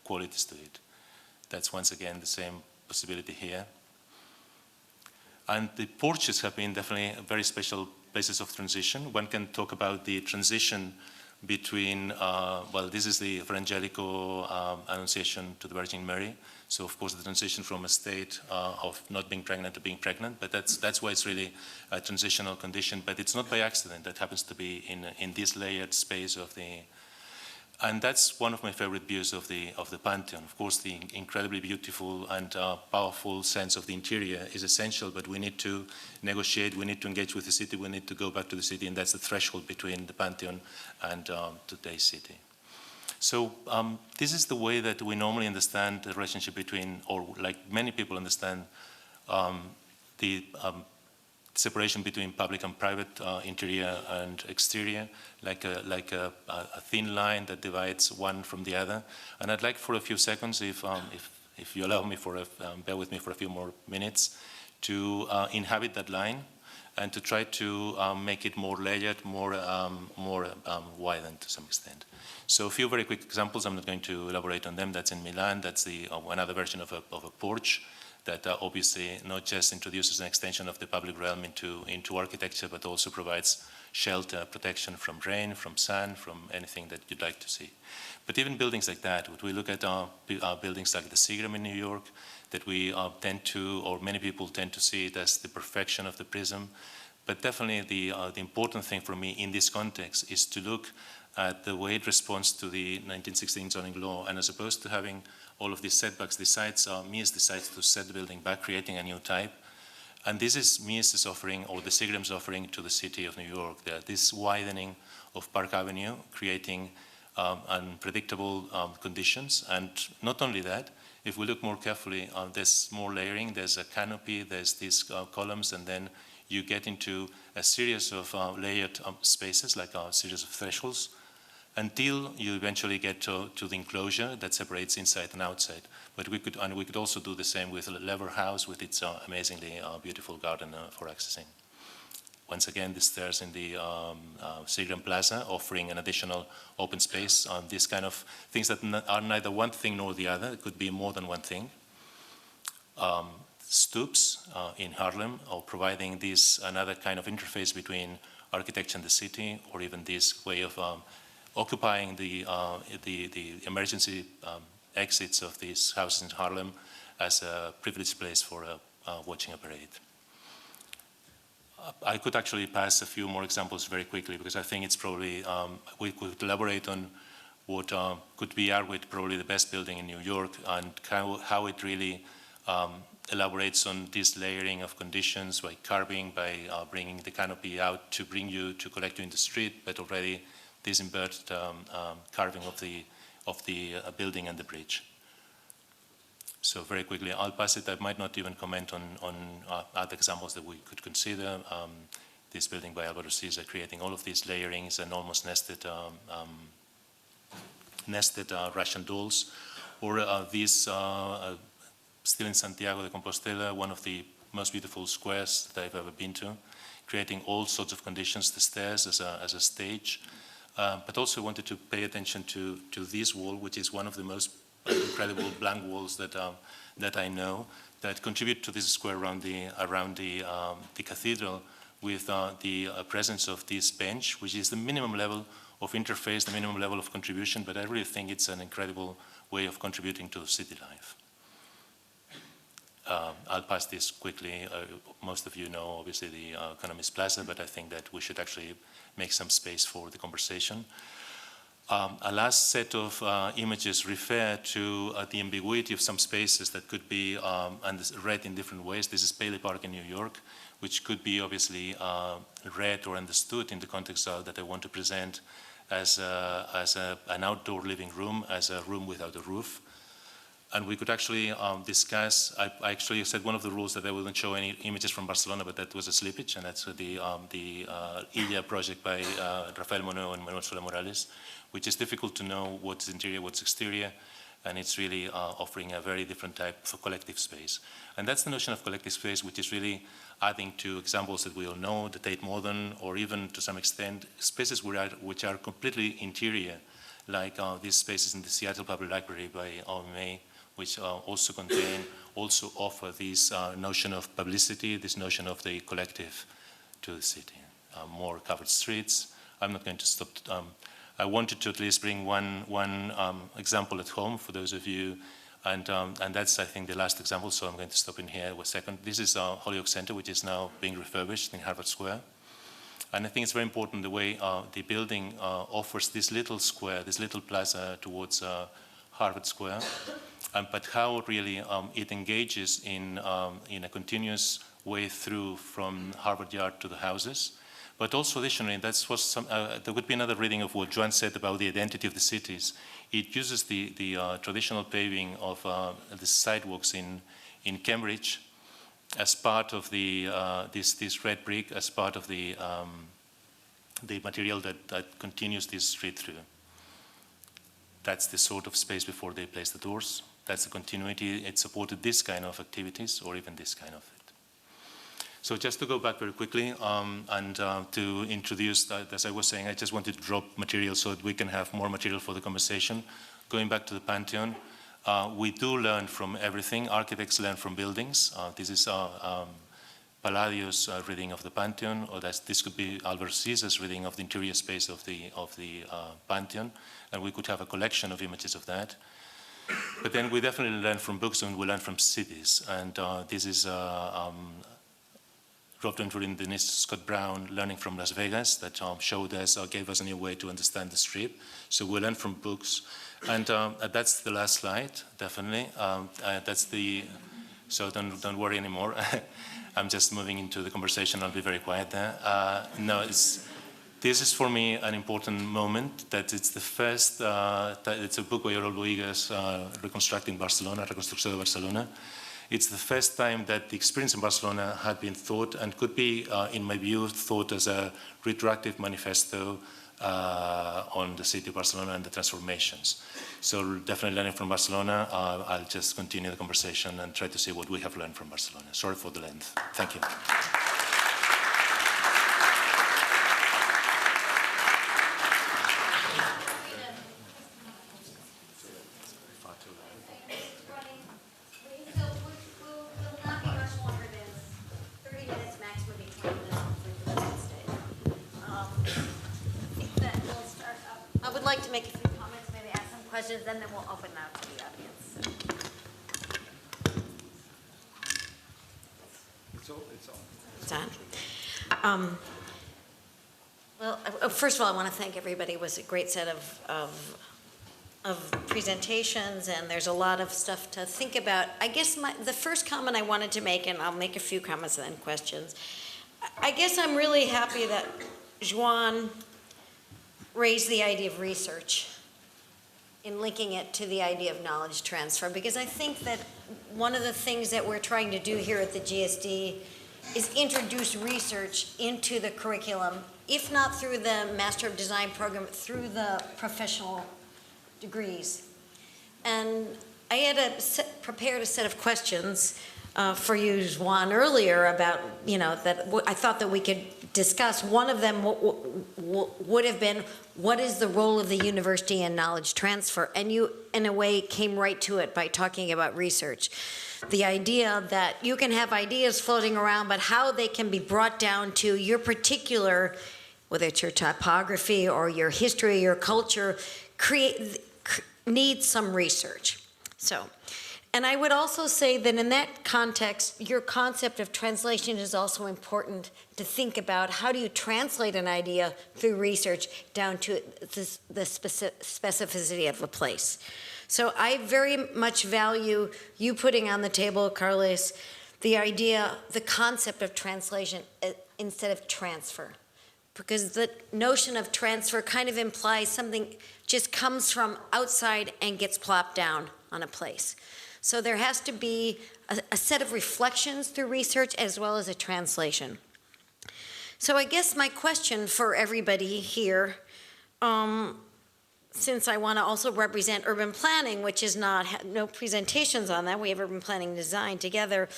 qualities to it. That's once again the same possibility here. And the porches have been definitely very special places of transition. One can talk about the transition between, well, this is the Evangelical Annunciation to the Virgin Mary. So of course the transition from a state of not being pregnant to being pregnant, but that's why it's really a transitional condition. But it's not by accident. That happens to be in this layered space of the, and that's one of my favorite views of the Pantheon. Of course, the incredibly beautiful and powerful sense of the interior is essential, but we need to negotiate, we need to engage with the city, we need to go back to the city, and that's the threshold between the Pantheon and today's city. So this is the way that we normally understand the relationship between, or like many people understand, the separation between public and private, interior and exterior, like a thin line that divides one from the other. And I'd like for a few seconds, if you allow me bear with me for a few more minutes, to inhabit that line and to try to make it more layered, more widened to some extent. So a few very quick examples. I'm not going to elaborate on them. That's in Milan. That's the another version of a porch that obviously not just introduces an extension of the public realm into architecture, but also provides shelter, protection from rain, from sun, from anything that you'd like to see. But even buildings like that, would we look at buildings like the Seagram in New York, that we tend to, or many people tend to see it as the perfection of the prism. But definitely the important thing for me in this context is to look at the way it responds to the 1916 zoning law, and as opposed to having all of these setbacks, the sites, Mies decides to set the building back, creating a new type. And this is Mies' offering, or the Seagram's offering to the city of New York. This widening of Park Avenue, creating unpredictable conditions. And not only that, if we look more carefully, there's more layering, there's a canopy, there's these columns, and then you get into a series of layered spaces, like a series of thresholds, until you eventually get to the enclosure that separates inside and outside. But we could also do the same with Lever House with its amazingly beautiful garden for accessing. once again, the stairs in the Sigran Plaza, offering an additional open space on these kind of things that are neither one thing nor the other. It could be more than one thing. Stoops in Harlem, or providing this another kind of interface between architecture and the city, or even this way of occupying the emergency exits of these houses in Harlem as a privileged place for watching a parade. I could actually pass a few more examples very quickly, because I think it's probably, we could elaborate on what could be argued probably the best building in New York, and how it really elaborates on this layering of conditions by carving, by bringing the canopy out to bring you, to collect you in the street, but already this inverted carving of the building and the bridge. So very quickly, I'll pass it. I might not even comment on other examples that we could consider. This building by Alvaro Siza, creating all of these layerings and almost nested Russian dolls, or this still in Santiago de Compostela, one of the most beautiful squares that I've ever been to, creating all sorts of conditions, the stairs as a stage, but also wanted to pay attention to this wall, which is one of the most incredible blank walls that I know, that contribute to this square around the cathedral, with the presence of this bench, which is the minimum level of interface, the minimum level of contribution, but I really think it's an incredible way of contributing to city life. I'll pass this quickly. Most of you know, obviously, the Economist Plaza, but I think that we should actually make some space for the conversation. A last set of images refer to the ambiguity of some spaces that could be read in different ways. This is Paley Park in New York, which could be obviously read or understood in the context that I want to present as an outdoor living room, as a room without a roof. And we could actually discuss, I actually said one of the rules that I wouldn't show any images from Barcelona, but that was a slippage, and that's the Illa project by Rafael Moneo and Manuel Soler Morales, which is difficult to know what's interior, what's exterior, and it's really offering a very different type of collective space. And that's the notion of collective space, which is really adding to examples that we all know, the Tate Modern, or even to some extent, spaces which are completely interior, like these spaces in the Seattle Public Library by OMA, which also offer this notion of publicity, this notion of the collective to the city. More covered streets. I'm not going to stop. I wanted to at least bring one example at home for those of you, and that's, I think, the last example, so I'm going to stop in here for a second. This is Holyoke Center, which is now being refurbished in Harvard Square. And I think it's very important the way the building offers this little square, this little plaza towards Harvard Square, but how really it engages in a continuous way through from Harvard Yard to the houses. But also additionally, that's what there would be another reading of what Joan said about the identity of the cities. It uses the traditional paving of the sidewalks in Cambridge as part of the this red brick, as part of the material that continues this street through. That's the sort of space before they place the doors. That's the continuity. It supported this kind of activities, or even this kind of it. So just to go back very quickly and to introduce, as I was saying, I just wanted to drop material so that we can have more material for the conversation. Going back to the Pantheon, we do learn from everything. Architects learn from buildings. This is Palladio's reading of the Pantheon, or this could be Alvaro Siza's reading of the interior space of the Pantheon, and we could have a collection of images of that. But then we definitely learn from books, and we learn from cities, and this is Rob Venturi and Denise Scott Brown learning from Las Vegas, that showed us, gave us a new way to understand the Strip. So we learn from books, and that's the last slide, definitely. So don't worry anymore. I'm just moving into the conversation. I'll be very quiet there. This is for me an important moment, that it's the first, it's a book by Oriol Bohigas, Reconstructing Barcelona, Reconstrucció de Barcelona. It's the first time that the experience in Barcelona had been thought, and could be, in my view, thought as a retroactive manifesto on the city of Barcelona and the transformations. So definitely learning from Barcelona. I'll just continue the conversation and try to see what we have learned from Barcelona. Sorry for the length. Thank you. questions, and then we'll open it up to the audience. It's on. Well, first of all, I want to thank everybody. It was a great set of presentations, and there's a lot of stuff to think about. I guess the first comment I wanted to make, and I'll make a few comments and then questions. I guess I'm really happy that Joan raised the idea of research in linking it to the idea of knowledge transfer, because I think that one of the things that we're trying to do here at the GSD is introduce research into the curriculum, if not through the Master of Design program, through the professional degrees. And I had prepared a set of questions for you, Juan, earlier about, that I thought that we could discuss. One of them would have been, what is the role of the university in knowledge transfer? And you, in a way, came right to it by talking about research. The idea that you can have ideas floating around, but how they can be brought down to your particular, whether it's your topography or your history, your culture, needs some research. So, and I would also say that in that context, your concept of translation is also important to think about. How do you translate an idea through research down to the specificity of a place? So I very much value you putting on the table, Carles, the idea, the concept of translation instead of transfer. Because the notion of transfer kind of implies something just comes from outside and gets plopped down on a place. So there has to be a set of reflections through research as well as a translation. So I guess my question for everybody here, since I want to also represent urban planning, which is no presentations on that, we have urban planning design together,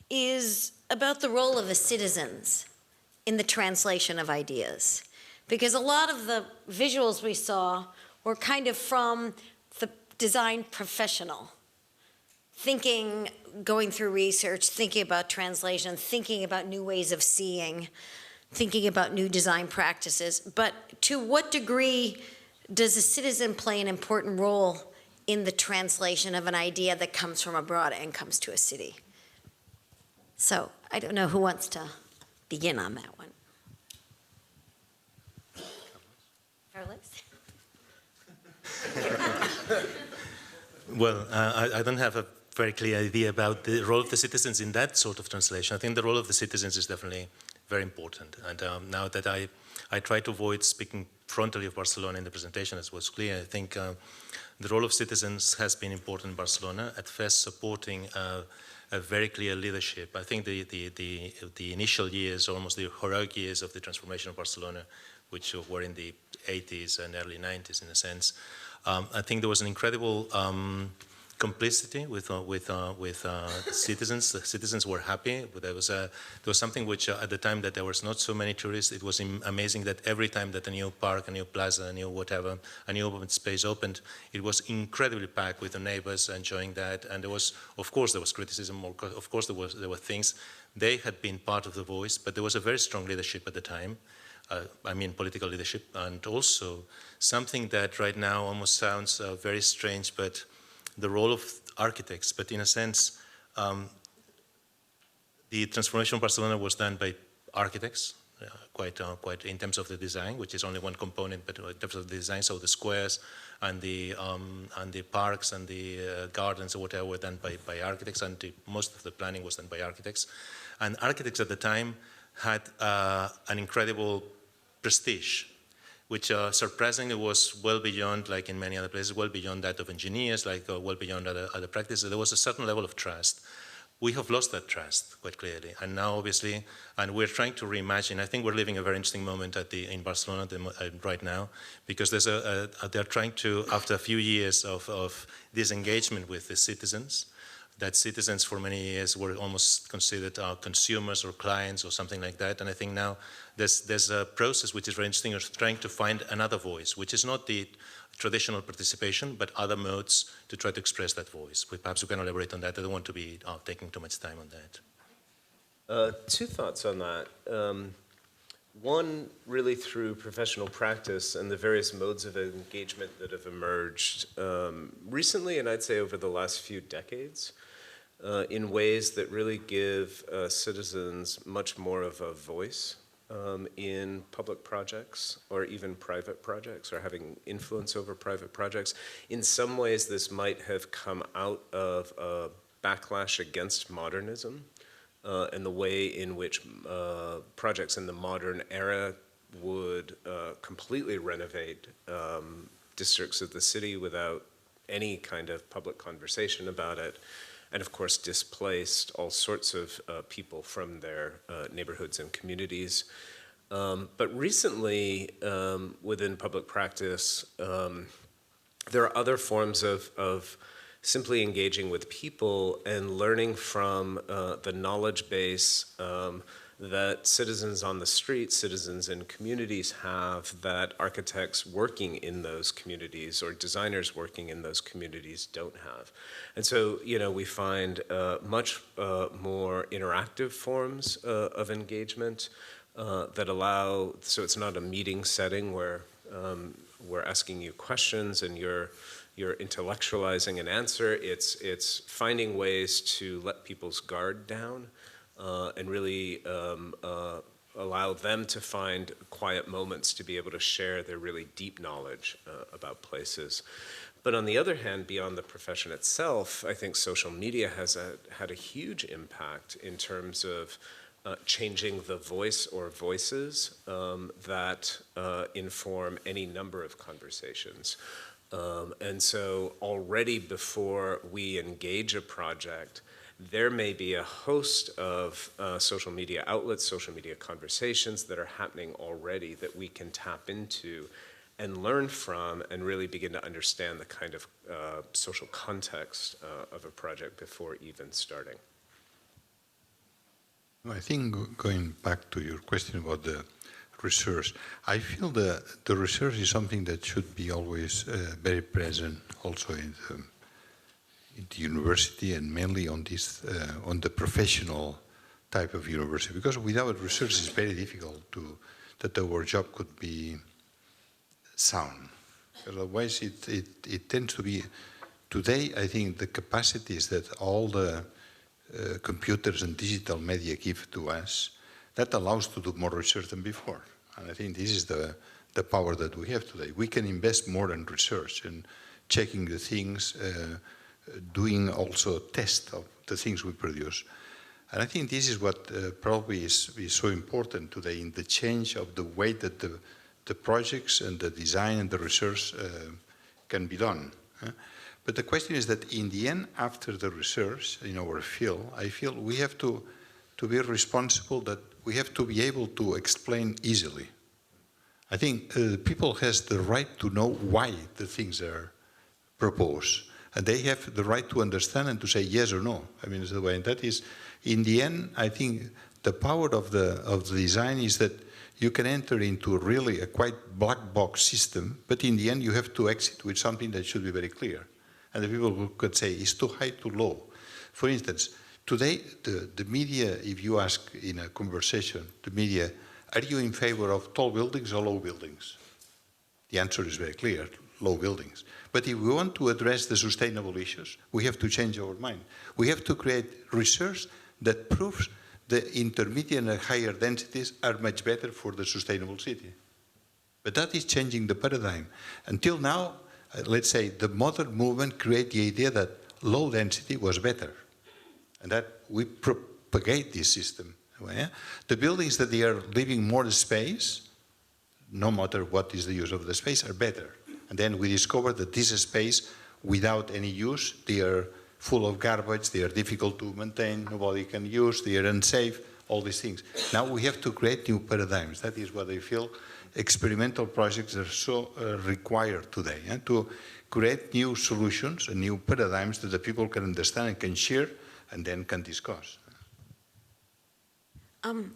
is about the role of the citizens in the translation of ideas. Because a lot of the visuals we saw were kind of from the design professional, thinking, going through research, thinking about translation, thinking about new ways of seeing, thinking about new design practices. But to what degree does a citizen play an important role in the translation of an idea that comes from abroad and comes to a city? So I don't know who wants to begin on that one. Carlos? Well, I don't have a very clear idea about the role of the citizens in that sort of translation. I think the role of the citizens is definitely very important. And now that I try to avoid speaking frontally of Barcelona in the presentation, as was clear, I think the role of citizens has been important in Barcelona, at first supporting a very clear leadership. I think the initial years, almost the heroic years of the transformation of Barcelona, which were in the 80s and early 90s in a sense, I think there was an incredible complicity with citizens. The citizens were happy. But there was something which at the time that there was not so many tourists, it was amazing that every time that a new park, a new plaza, a new whatever, a new open space opened, it was incredibly packed with the neighbors enjoying that. And there was, of course, there was criticism. Of course, there were things. They had been part of the voice, but there was a very strong leadership at the time. I mean political leadership, and also something that right now almost sounds very strange, but the role of architects. But in a sense, the transformation of Barcelona was done by architects, quite in terms of the design, which is only one component, but in terms of the design, so the squares and the parks and the gardens or whatever were done by architects, and most of the planning was done by architects. And architects at the time had an incredible prestige, which surprisingly was well beyond, like in many other places, well beyond that of engineers, like well beyond other practices. There was a certain level of trust. We have lost that trust quite clearly, and now obviously, and we're trying to reimagine. I think we're living a very interesting moment in Barcelona right now, because they're trying to, after a few years of disengagement with the citizens, that citizens for many years were almost considered consumers or clients or something like that. And I think now there's a process which is very interesting of trying to find another voice, which is not the traditional participation, but other modes to try to express that voice. Perhaps we can elaborate on that. I don't want to be taking too much time on that. Two thoughts on that. One, really through professional practice and the various modes of engagement that have emerged recently, and I'd say over the last few decades, in ways that really give citizens much more of a voice in public projects or even private projects, or having influence over private projects. In some ways, this might have come out of a backlash against modernism and the way in which projects in the modern era would completely renovate districts of the city without any kind of public conversation about it, and of course displaced all sorts of people from their neighborhoods and communities. But recently, within public practice, there are other forms of simply engaging with people and learning from the knowledge base that citizens on the street, citizens in communities have, that architects working in those communities or designers working in those communities don't have. And so, we find much more interactive forms of engagement that allow, so it's not a meeting setting where we're asking you questions and you're intellectualizing an answer. It's finding ways to let people's guard down and really allow them to find quiet moments to be able to share their really deep knowledge about places. But on the other hand, beyond the profession itself, I think social media has had a huge impact in terms of changing the voice or voices that inform any number of conversations. And so already before we engage a project, there may be a host of social media outlets, social media conversations that are happening already that we can tap into and learn from and really begin to understand the kind of social context of a project before even starting. I think going back to your question about the research, I feel the research is something that should be always very present also in the university, and mainly on this on the professional type of university, because without research it's very difficult that our job could be sound. Otherwise it tends to be, today I think the capacities that all the computers and digital media give to us, that allows to do more research than before. And I think this is the power that we have today. We can invest more in research and checking the things, doing also tests of the things we produce. And I think this is what probably is so important today in the change of the way that the projects and the design and the research can be done. But the question is that in the end, after the research in our field, I feel we have to be responsible, that we have to be able to explain easily. I think people has the right to know why the things are proposed, and they have the right to understand and to say yes or no. I mean, it's the way, and that is, in the end, I think the power of the design is that you can enter into really a quite black box system, but in the end you have to exit with something that should be very clear. And the people who could say it's too high, too low. For instance, today the media, if you ask in a conversation, the media, are you in favor of tall buildings or low buildings? The answer is very clear, low buildings. But if we want to address the sustainable issues, we have to change our mind. We have to create research that proves the intermediate and higher densities are much better for the sustainable city. But that is changing the paradigm. Until now, let's say the modern movement created the idea that low density was better, and that we propagate this system. The buildings that they are leaving more space, no matter what is the use of the space, are better. And then we discover that this space, without any use, they are full of garbage, they are difficult to maintain, nobody can use, they are unsafe, all these things. Now we have to create new paradigms. That is what I feel experimental projects are so required today, to create new solutions and new paradigms that the people can understand and can share and then can discuss.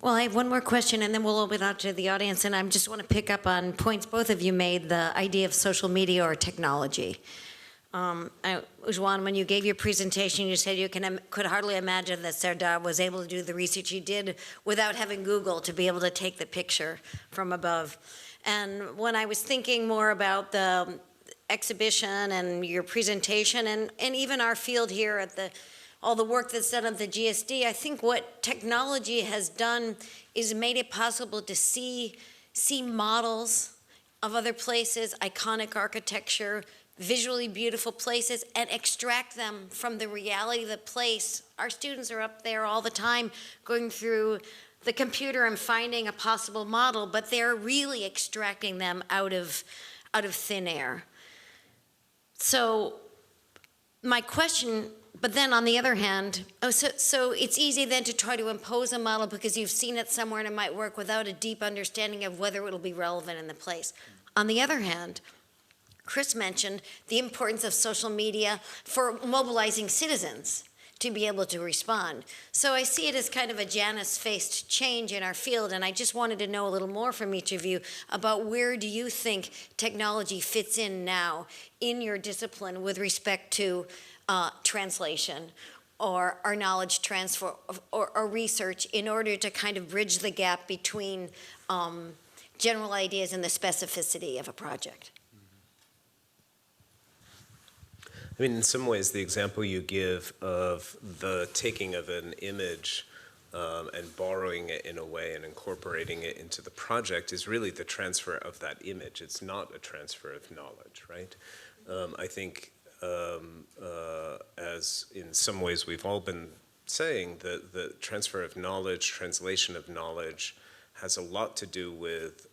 Well, I have one more question, and then we'll open it out to the audience. And I just want to pick up on points both of you made, the idea of social media or technology. Juan, when you gave your presentation, you said you could hardly imagine that Serdar was able to do the research he did without having Google to be able to take the picture from above. And when I was thinking more about the exhibition and your presentation and even our field here at all the work that's done at the GSD, I think what technology has done is made it possible to see models of other places, iconic architecture, visually beautiful places, and extract them from the reality of the place. Our students are up there all the time going through the computer and finding a possible model, but they're really extracting them out of thin air. So my question, but then on the other hand, so it's easy then to try to impose a model because you've seen it somewhere and it might work without a deep understanding of whether it'll be relevant in the place. On the other hand, Chris mentioned the importance of social media for mobilizing citizens to be able to respond. So I see it as kind of a Janus-faced change in our field, and I just wanted to know a little more from each of you about where do you think technology fits in now in your discipline with respect to translation or our knowledge transfer or research in order to kind of bridge the gap between general ideas and the specificity of a project. I mean, in some ways, the example you give of the taking of an image and borrowing it in a way and incorporating it into the project is really the transfer of that image. It's not a transfer of knowledge, right? I think as in some ways we've all been saying, the transfer of knowledge, translation of knowledge, has a lot to do with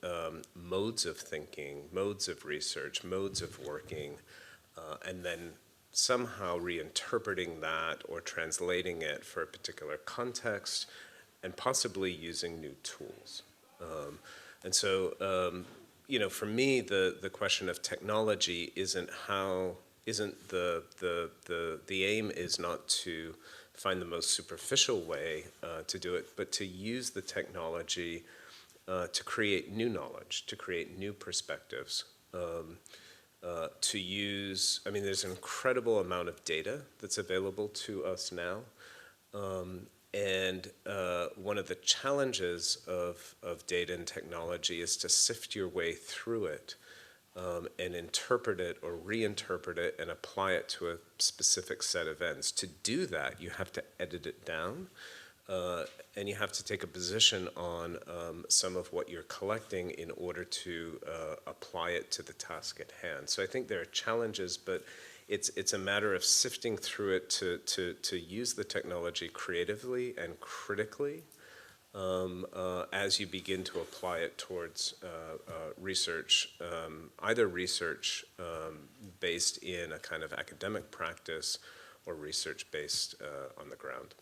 modes of thinking, modes of research, modes of working, and then somehow reinterpreting that or translating it for a particular context and possibly using new tools. And so, you know, for me, the question of technology isn't the aim is not to find the most superficial way to do it, but to use the technology to create new knowledge, to create new perspectives, to use, I mean, there's an incredible amount of data that's available to us now. And one of the challenges of data and technology is to sift your way through it and interpret it or reinterpret it and apply it to a specific set of ends. To do that, you have to edit it down. And you have to take a position on some of what you're collecting in order to apply it to the task at hand. So I think there are challenges, but it's a matter of sifting through it to use the technology creatively and critically as you begin to apply it towards research, either research based in a kind of academic practice or research based on the ground.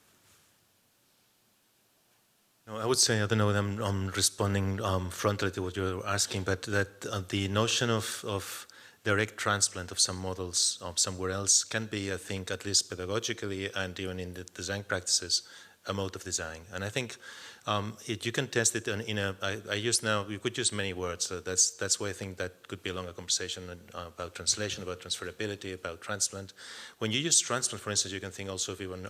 No, I would say, I don't know whether I'm responding frontally to what you're asking, but that the notion of direct transplant of some models somewhere else can be, I think, at least pedagogically and even in the design practices, a mode of design. And I think you can test it I use now, you could use many words, so that's why I think that could be a longer conversation about translation, about transferability, about transplant. When you use transplant, for instance, you can think also of even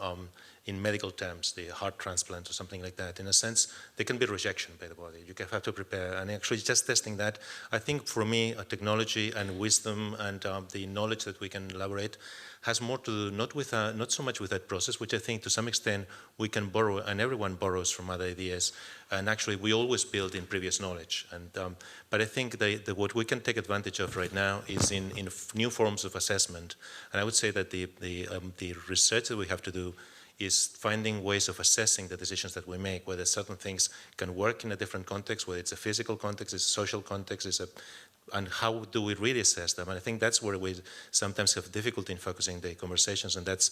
in medical terms, the heart transplant or something like that. In a sense, there can be rejection by the body. You have to prepare, and actually just testing that, I think for me, technology and wisdom and the knowledge that we can elaborate has more to do not so much with that process, which I think to some extent we can borrow, and everyone borrows from other ideas, and actually we always build in previous knowledge. And but I think what we can take advantage of right now is in new forms of assessment, and I would say that the research that we have to do is finding ways of assessing the decisions that we make, whether certain things can work in a different context, whether it's a physical context, it's a social context, and how do we really assess them? And I think that's where we sometimes have difficulty in focusing the conversations, and that's,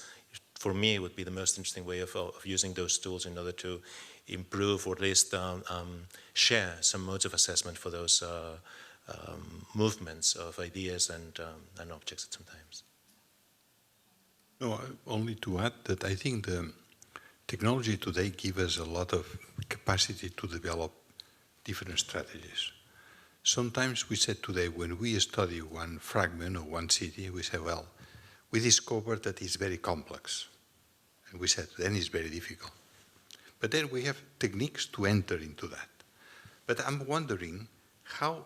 for me, would be the most interesting way of using those tools in order to improve or at least share some modes of assessment for those movements of ideas and objects at sometimes. No, only to add that I think the technology today gives us a lot of capacity to develop different strategies. Sometimes we said today, when we study one fragment or one city, we say, well, we discovered that it's very complex. And we said, then it's very difficult. But then we have techniques to enter into that. But I'm wondering how,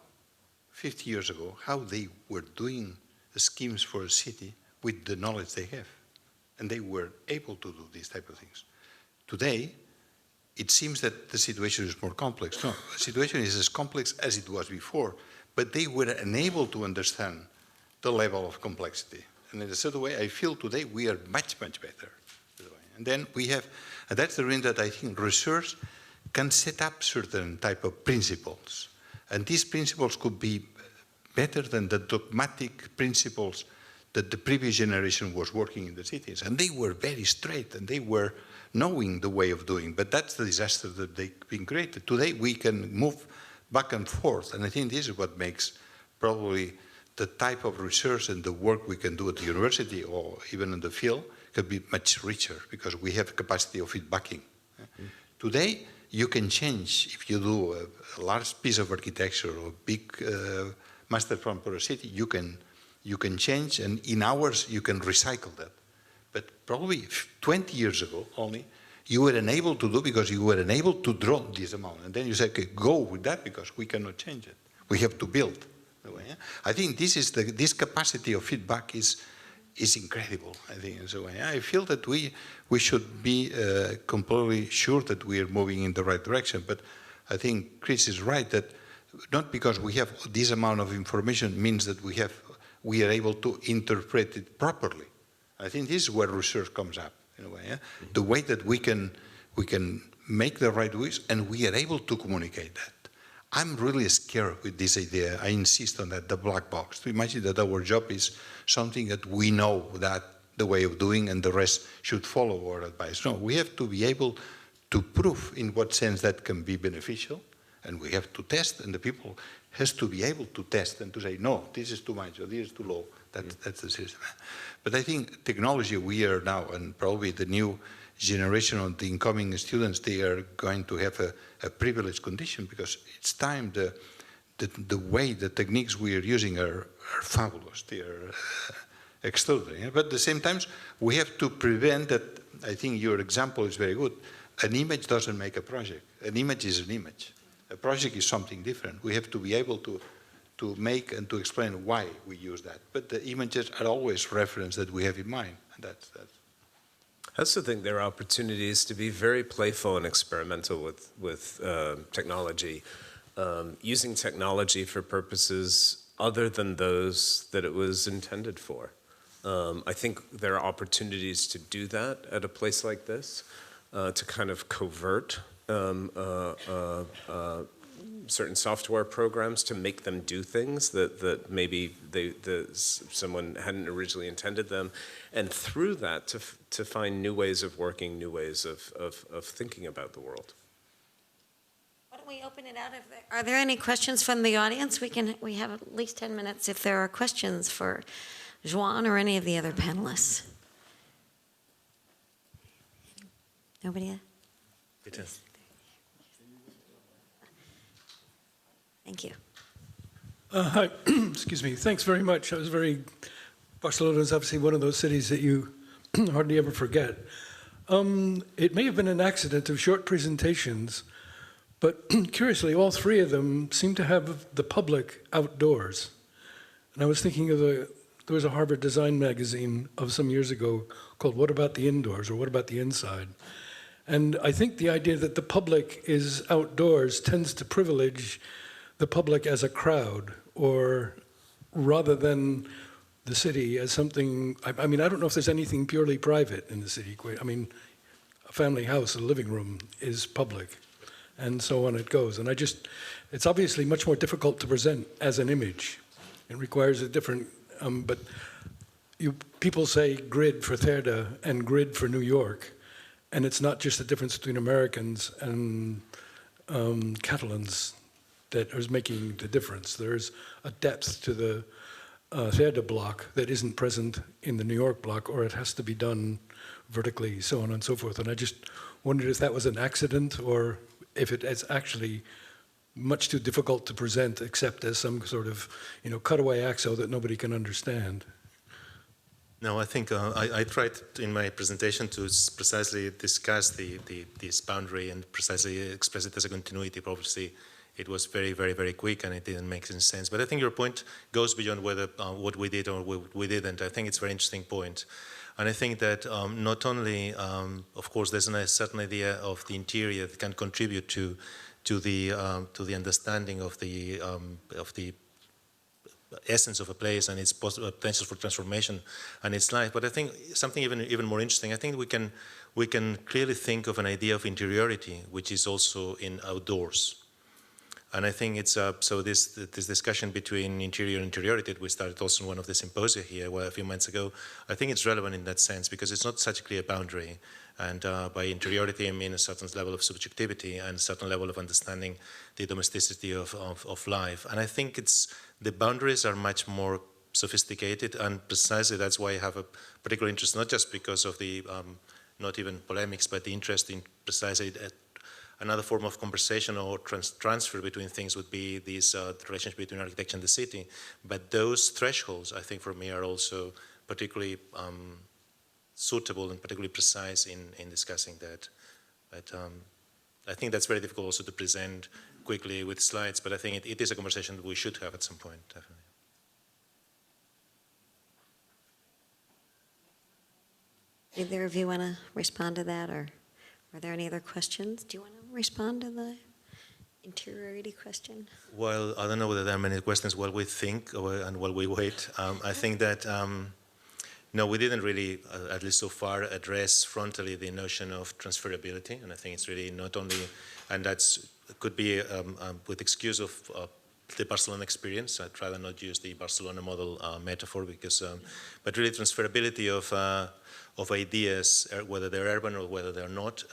50 years ago, how they were doing schemes for a city with the knowledge they have. And they were able to do these type of things. Today, it seems that the situation is more complex. No, the situation is as complex as it was before, but they were unable to understand the level of complexity. And in a certain way, I feel today we are much, much better. And then we have, and that's the reason that I think research can set up certain type of principles. And these principles could be better than the dogmatic principles that the previous generation was working in the cities. And they were very straight, and they were knowing the way of doing. But that's the disaster that they've been created. Today, we can move back and forth. And I think this is what makes probably the type of research and the work we can do at the university or even in the field could be much richer because we have capacity of feedbacking. Today, you can change, if you do a large piece of architecture or a big master plan for a city, you can change, and in hours you can recycle that. But probably 20 years ago only, you were unable to do because you were unable to draw this amount. And then you say, okay, go with that because we cannot change it. We have to build. I think this capacity of feedback is incredible, I think. And so I feel that we should be completely sure that we are moving in the right direction. But I think Chris is right that not because we have this amount of information means that we are able to interpret it properly. I think this is where research comes up in a way. The way that we can make the right use and we are able to communicate that. I'm really scared with this idea. I insist on that, the black box. To imagine that our job is something that we know that the way of doing and the rest should follow our advice. No, we have to be able to prove in what sense that can be beneficial, and we have to test, and the people has to be able to test and to say, no, this is too much or this is too low. That's the system. But I think technology we are now, and probably the new generation of the incoming students, they are going to have a privileged condition because it's time the way the techniques we are using are fabulous. They are extraordinary. But at the same time, we have to prevent that. I think your example is very good. An image doesn't make a project. An image is an image. A project is something different. We have to be able to make and to explain why we use that. But the images are always reference that we have in mind. And that's I also think there are opportunities to be very playful and experimental with technology, using technology for purposes other than those that it was intended for. I think there are opportunities to do that at a place like this, to kind of covert certain software programs to make them do things that maybe someone hadn't originally intended them, and through that to find new ways of working, new ways of thinking about the world. Why don't we open it out? Are there any questions from the audience? We have at least 10 minutes if there are questions for Joan or any of the other panelists. Nobody? Thank you. Hi, excuse me. Thanks very much. Barcelona is obviously one of those cities that you hardly ever forget. It may have been an accident of short presentations, but curiously, all three of them seem to have the public outdoors. And I was thinking of there was a Harvard Design magazine of some years ago called What About the Indoors, or What About the Inside? And I think the idea that the public is outdoors tends to privilege the public as a crowd, or rather than the city as something. I mean, I don't know if there's anything purely private in the city. I mean, a family house, a living room is public, and so on it goes. And it's obviously much more difficult to present as an image. It requires a different, but people say grid for Cerda and grid for New York, and it's not just the difference between Americans and Catalans that is making the difference. There's a depth to the Cerda block that isn't present in the New York block, or it has to be done vertically, so on and so forth. And I just wondered if that was an accident, or if it is actually much too difficult to present except as some sort of, cutaway axo that nobody can understand. No, I think I tried in my presentation to precisely discuss this boundary and precisely express it as a continuity. Obviously, it was very, very, very quick and it didn't make any sense. But I think your point goes beyond whether what we did or what we didn't. I think it's a very interesting point. And I think that not only, of course, there's a certain idea of the interior that can contribute to the understanding of the essence of a place and its potential for transformation and its life. But I think something even more interesting, I think we can clearly think of an idea of interiority, which is also in outdoors. And I think it's, so this discussion between interior and interiority that we started also in one of the symposia here a few months ago, I think it's relevant in that sense because it's not such a clear boundary. And by interiority, I mean a certain level of subjectivity and a certain level of understanding the domesticity of life. And I think the boundaries are much more sophisticated, and precisely that's why I have a particular interest, not just because of the, not even polemics, but the interest in precisely another form of conversation or transfer between things would be this relationship between architecture and the city. But those thresholds, I think, for me, are also particularly suitable and particularly precise in discussing that. But I think that's very difficult also to present quickly with slides, but I think it is a conversation that we should have at some point, definitely. Either of you want to respond to that, or are there any other questions? Do you want to respond to the interiority question? Well, I don't know whether there are many questions while we think and while we wait. I think that, no, we didn't really, at least so far, address frontally the notion of transferability, and I think it's really not only, and that's could be with excuse of the Barcelona experience. I'd rather not use the Barcelona model metaphor because, but really transferability of ideas, whether they're urban or whether they're not,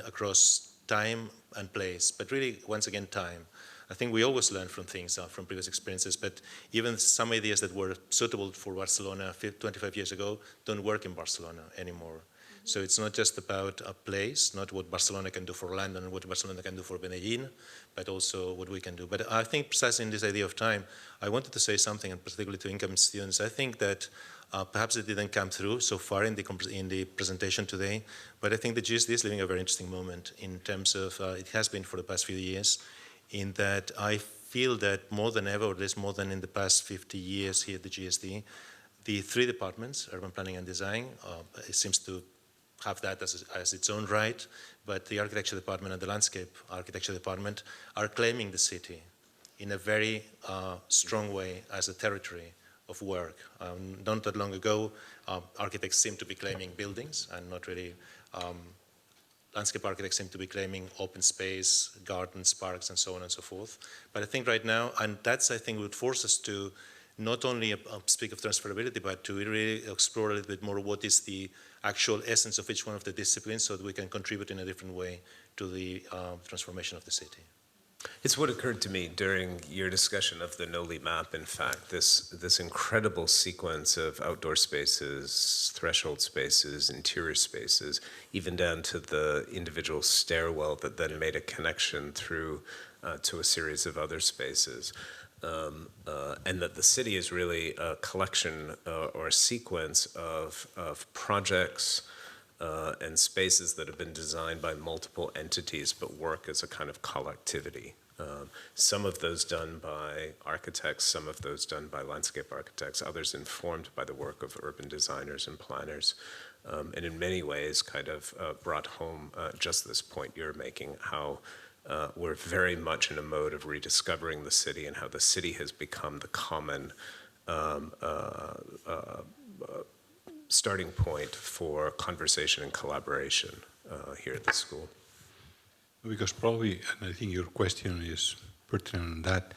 across time and place, but really, once again, time. I think we always learn from things, from previous experiences, but even some ideas that were suitable for Barcelona 25 years ago don't work in Barcelona anymore. So it's not just about a place, not what Barcelona can do for London and what Barcelona can do for Medellin, but also what we can do. But I think precisely in this idea of time, I wanted to say something, and particularly to incoming students. I think that perhaps it didn't come through so far in the presentation today, but I think the GSD is living a very interesting moment in terms of, it has been for the past few years, in that I feel that more than ever, or at least more than in the past 50 years here at the GSD, the three departments, urban planning and design, it seems to have that as its own right, but the architecture department and the landscape architecture department are claiming the city in a very strong way as a territory of work. Not that long ago, architects seemed to be claiming buildings and not really, landscape architects seem to be claiming open space, gardens, parks, and so on and so forth. But I think right now, and that's, I think, would force us to not only speak of transferability, but to really explore a little bit more what is the actual essence of each one of the disciplines so that we can contribute in a different way to the transformation of the city. It's what occurred to me during your discussion of the Noli map, in fact, this incredible sequence of outdoor spaces, threshold spaces, interior spaces, even down to the individual stairwell that then made a connection through to a series of other spaces. And that the city is really a collection or a sequence of projects and spaces that have been designed by multiple entities but work as a kind of collectivity. Some of those done by architects, some of those done by landscape architects, others informed by the work of urban designers and planners. And in many ways kind of brought home just this point you're making, how we're very much in a mode of rediscovering the city and how the city has become the common starting point for conversation and collaboration here at the school. Because probably, and I think your question is pertinent on that,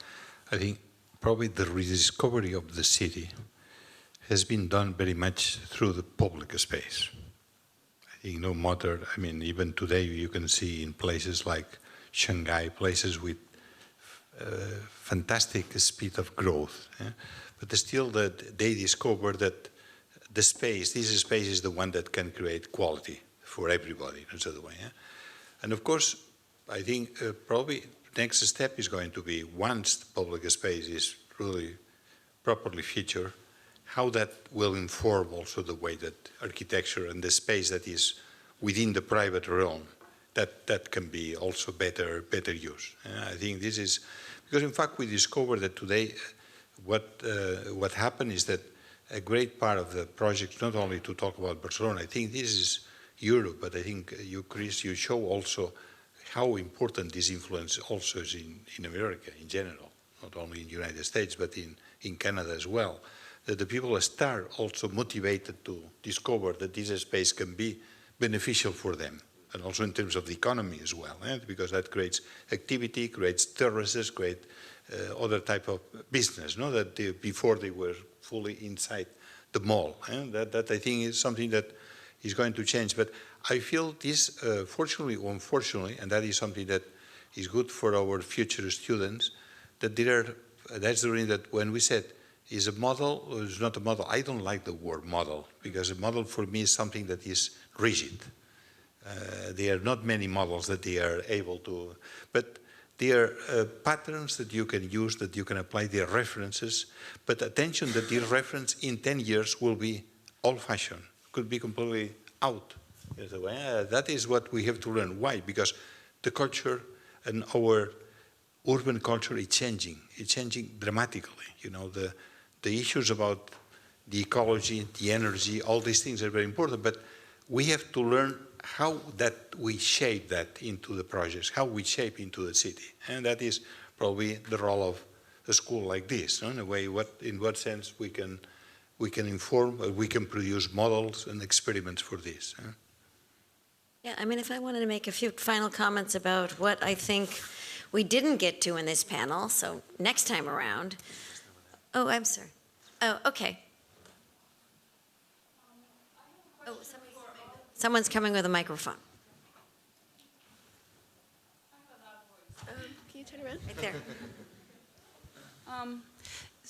I think probably the rediscovery of the city has been done very much through the public space. I think no matter, I mean, even today you can see in places like Shanghai, places with fantastic speed of growth. Yeah? But still that they discover that the space, this space is the one that can create quality for everybody, in a way. Yeah? And of course, I think probably next step is going to be, once the public space is really properly featured, how that will inform also the way that architecture and the space that is within the private realm, that can be also better used. And I think this is, because in fact we discovered that today what happened is that a great part of the project, not only to talk about Barcelona, I think this is Europe, but I think you, Chris, you show also how important this influence also is in America in general, not only in the United States, but in Canada as well, that the people start also motivated to discover that this space can be beneficial for them, and also in terms of the economy as well, because that creates activity, creates terraces, creates other type of business, no? That before they were fully inside the mall. That I think is something that is going to change. But I feel this, fortunately or unfortunately, and that is something that is good for our future students, that that's the reason that when we said, is a model or is not a model, I don't like the word model, because a model for me is something that is rigid. There are not many models that they are able to, but they are patterns that you can use, that you can apply, they are references, but attention that these reference in 10 years will be old-fashioned, could be completely out. That is what we have to learn. Why? Because the culture and our urban culture is changing. It's changing dramatically. You know, the issues about the ecology, the energy, all these things are very important, but we have to learn how that we shape that into the projects, how we shape into the city. And that is probably the role of a school like this, no? In a way, in what sense we can inform, we can produce models and experiments for this. Yeah, I mean, if I wanted to make a few final comments about what I think we didn't get to in this panel, so next time around. Oh, I'm sorry. Oh, okay. Oh, someone's coming with a microphone. Can you turn around? Right there.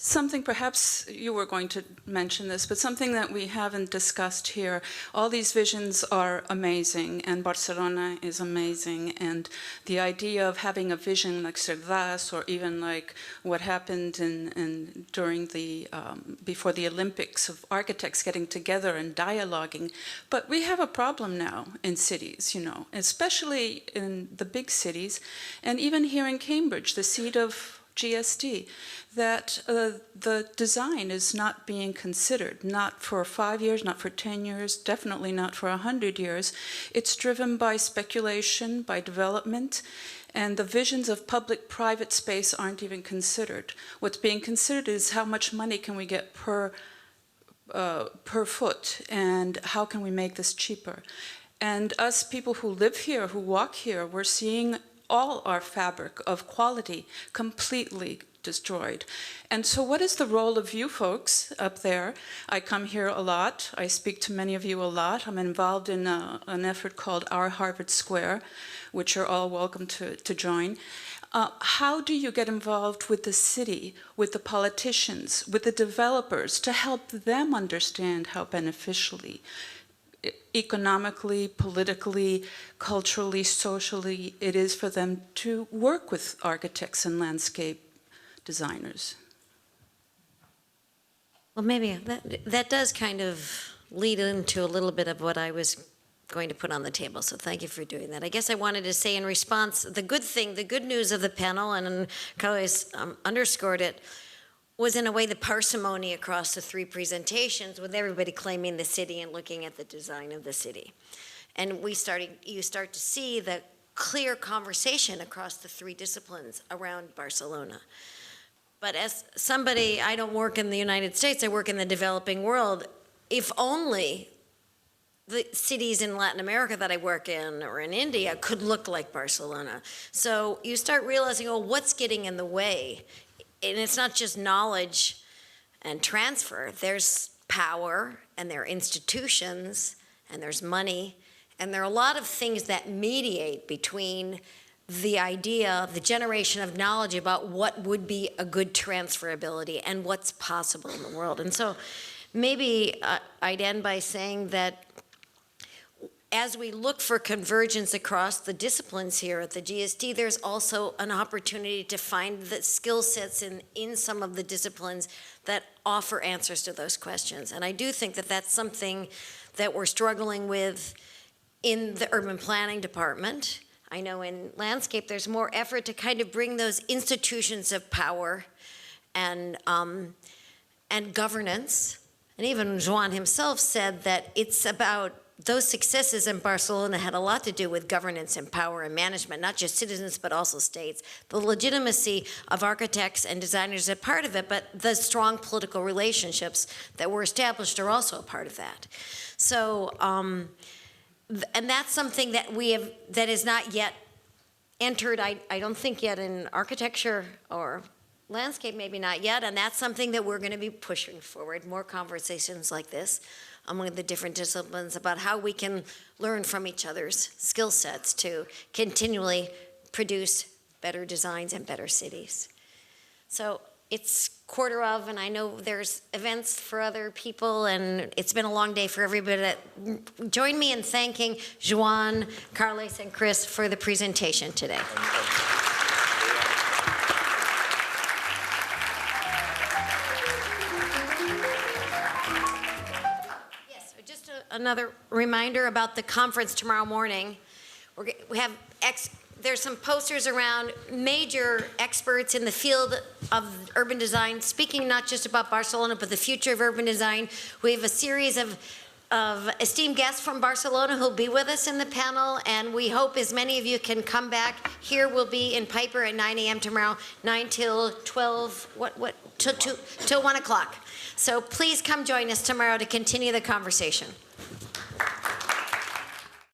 Something, perhaps you were going to mention this, but something that we haven't discussed here. All these visions are amazing, and Barcelona is amazing, and the idea of having a vision like Cerdàs, or even like what happened during the before the Olympics, of architects getting together and dialoguing. But we have a problem now in cities, you know, especially in the big cities, and even here in Cambridge, the seat of GSD, that the design is not being considered, not for 5 years, not for 10 years, definitely not for 100 years. It's driven by speculation, by development, and the visions of public-private space aren't even considered. What's being considered is how much money can we get per foot, and how can we make this cheaper. And us people who live here, who walk here, we're seeing all our fabric of quality completely destroyed. And so what is the role of you folks up there? I come here a lot. I speak to many of you a lot. I'm involved in an effort called Our Harvard Square, which you're all welcome to join. How do you get involved with the city, with the politicians, with the developers, to help them understand how beneficially, economically, politically, culturally, socially, it is for them to work with architects and landscape designers? Well, maybe that does kind of lead into a little bit of what I was going to put on the table, so thank you for doing that. I guess I wanted to say in response, the good news of the panel, and Carlos underscored it, was in a way the parsimony across the three presentations, with everybody claiming the city and looking at the design of the city. And you start to see the clear conversation across the three disciplines around Barcelona. But as somebody, I don't work in the United States, I work in the developing world. If only the cities in Latin America that I work in, or in India, could look like Barcelona. So you start realizing, oh, what's getting in the way? And it's not just knowledge and transfer. There's power, and there are institutions, and there's money, and there are a lot of things that mediate between the idea, the generation of knowledge about what would be a good transferability and what's possible in the world. And so maybe I'd end by saying that as we look for convergence across the disciplines here at the GSD, there's also an opportunity to find the skill sets in some of the disciplines that offer answers to those questions. And I do think that that's something that we're struggling with in the urban planning department. I know in landscape, there's more effort to kind of bring those institutions of power and governance. And even Joan himself said that it's about those successes in Barcelona had a lot to do with governance and power and management, not just citizens, but also states. The legitimacy of architects and designers is a part of it, but the strong political relationships that were established are also a part of that. So, and that's something that that is not yet entered, I don't think yet in architecture or landscape, maybe not yet, and that's something that we're going to be pushing forward, more conversations like this among the different disciplines about how we can learn from each other's skill sets to continually produce better designs and better cities. So it's 1:15, and I know there's events for other people, and it's been a long day for everybody. Join me in thanking Joan, Carles, and Chris for the presentation today. Another reminder about the conference tomorrow morning. There's some posters around, major experts in the field of urban design, speaking not just about Barcelona, but the future of urban design. We have a series of esteemed guests from Barcelona who'll be with us in the panel, and we hope as many of you can come back. Here we'll be in Piper at 9 a.m. tomorrow, 9 till 12, till 1 o'clock. So please come join us tomorrow to continue the conversation.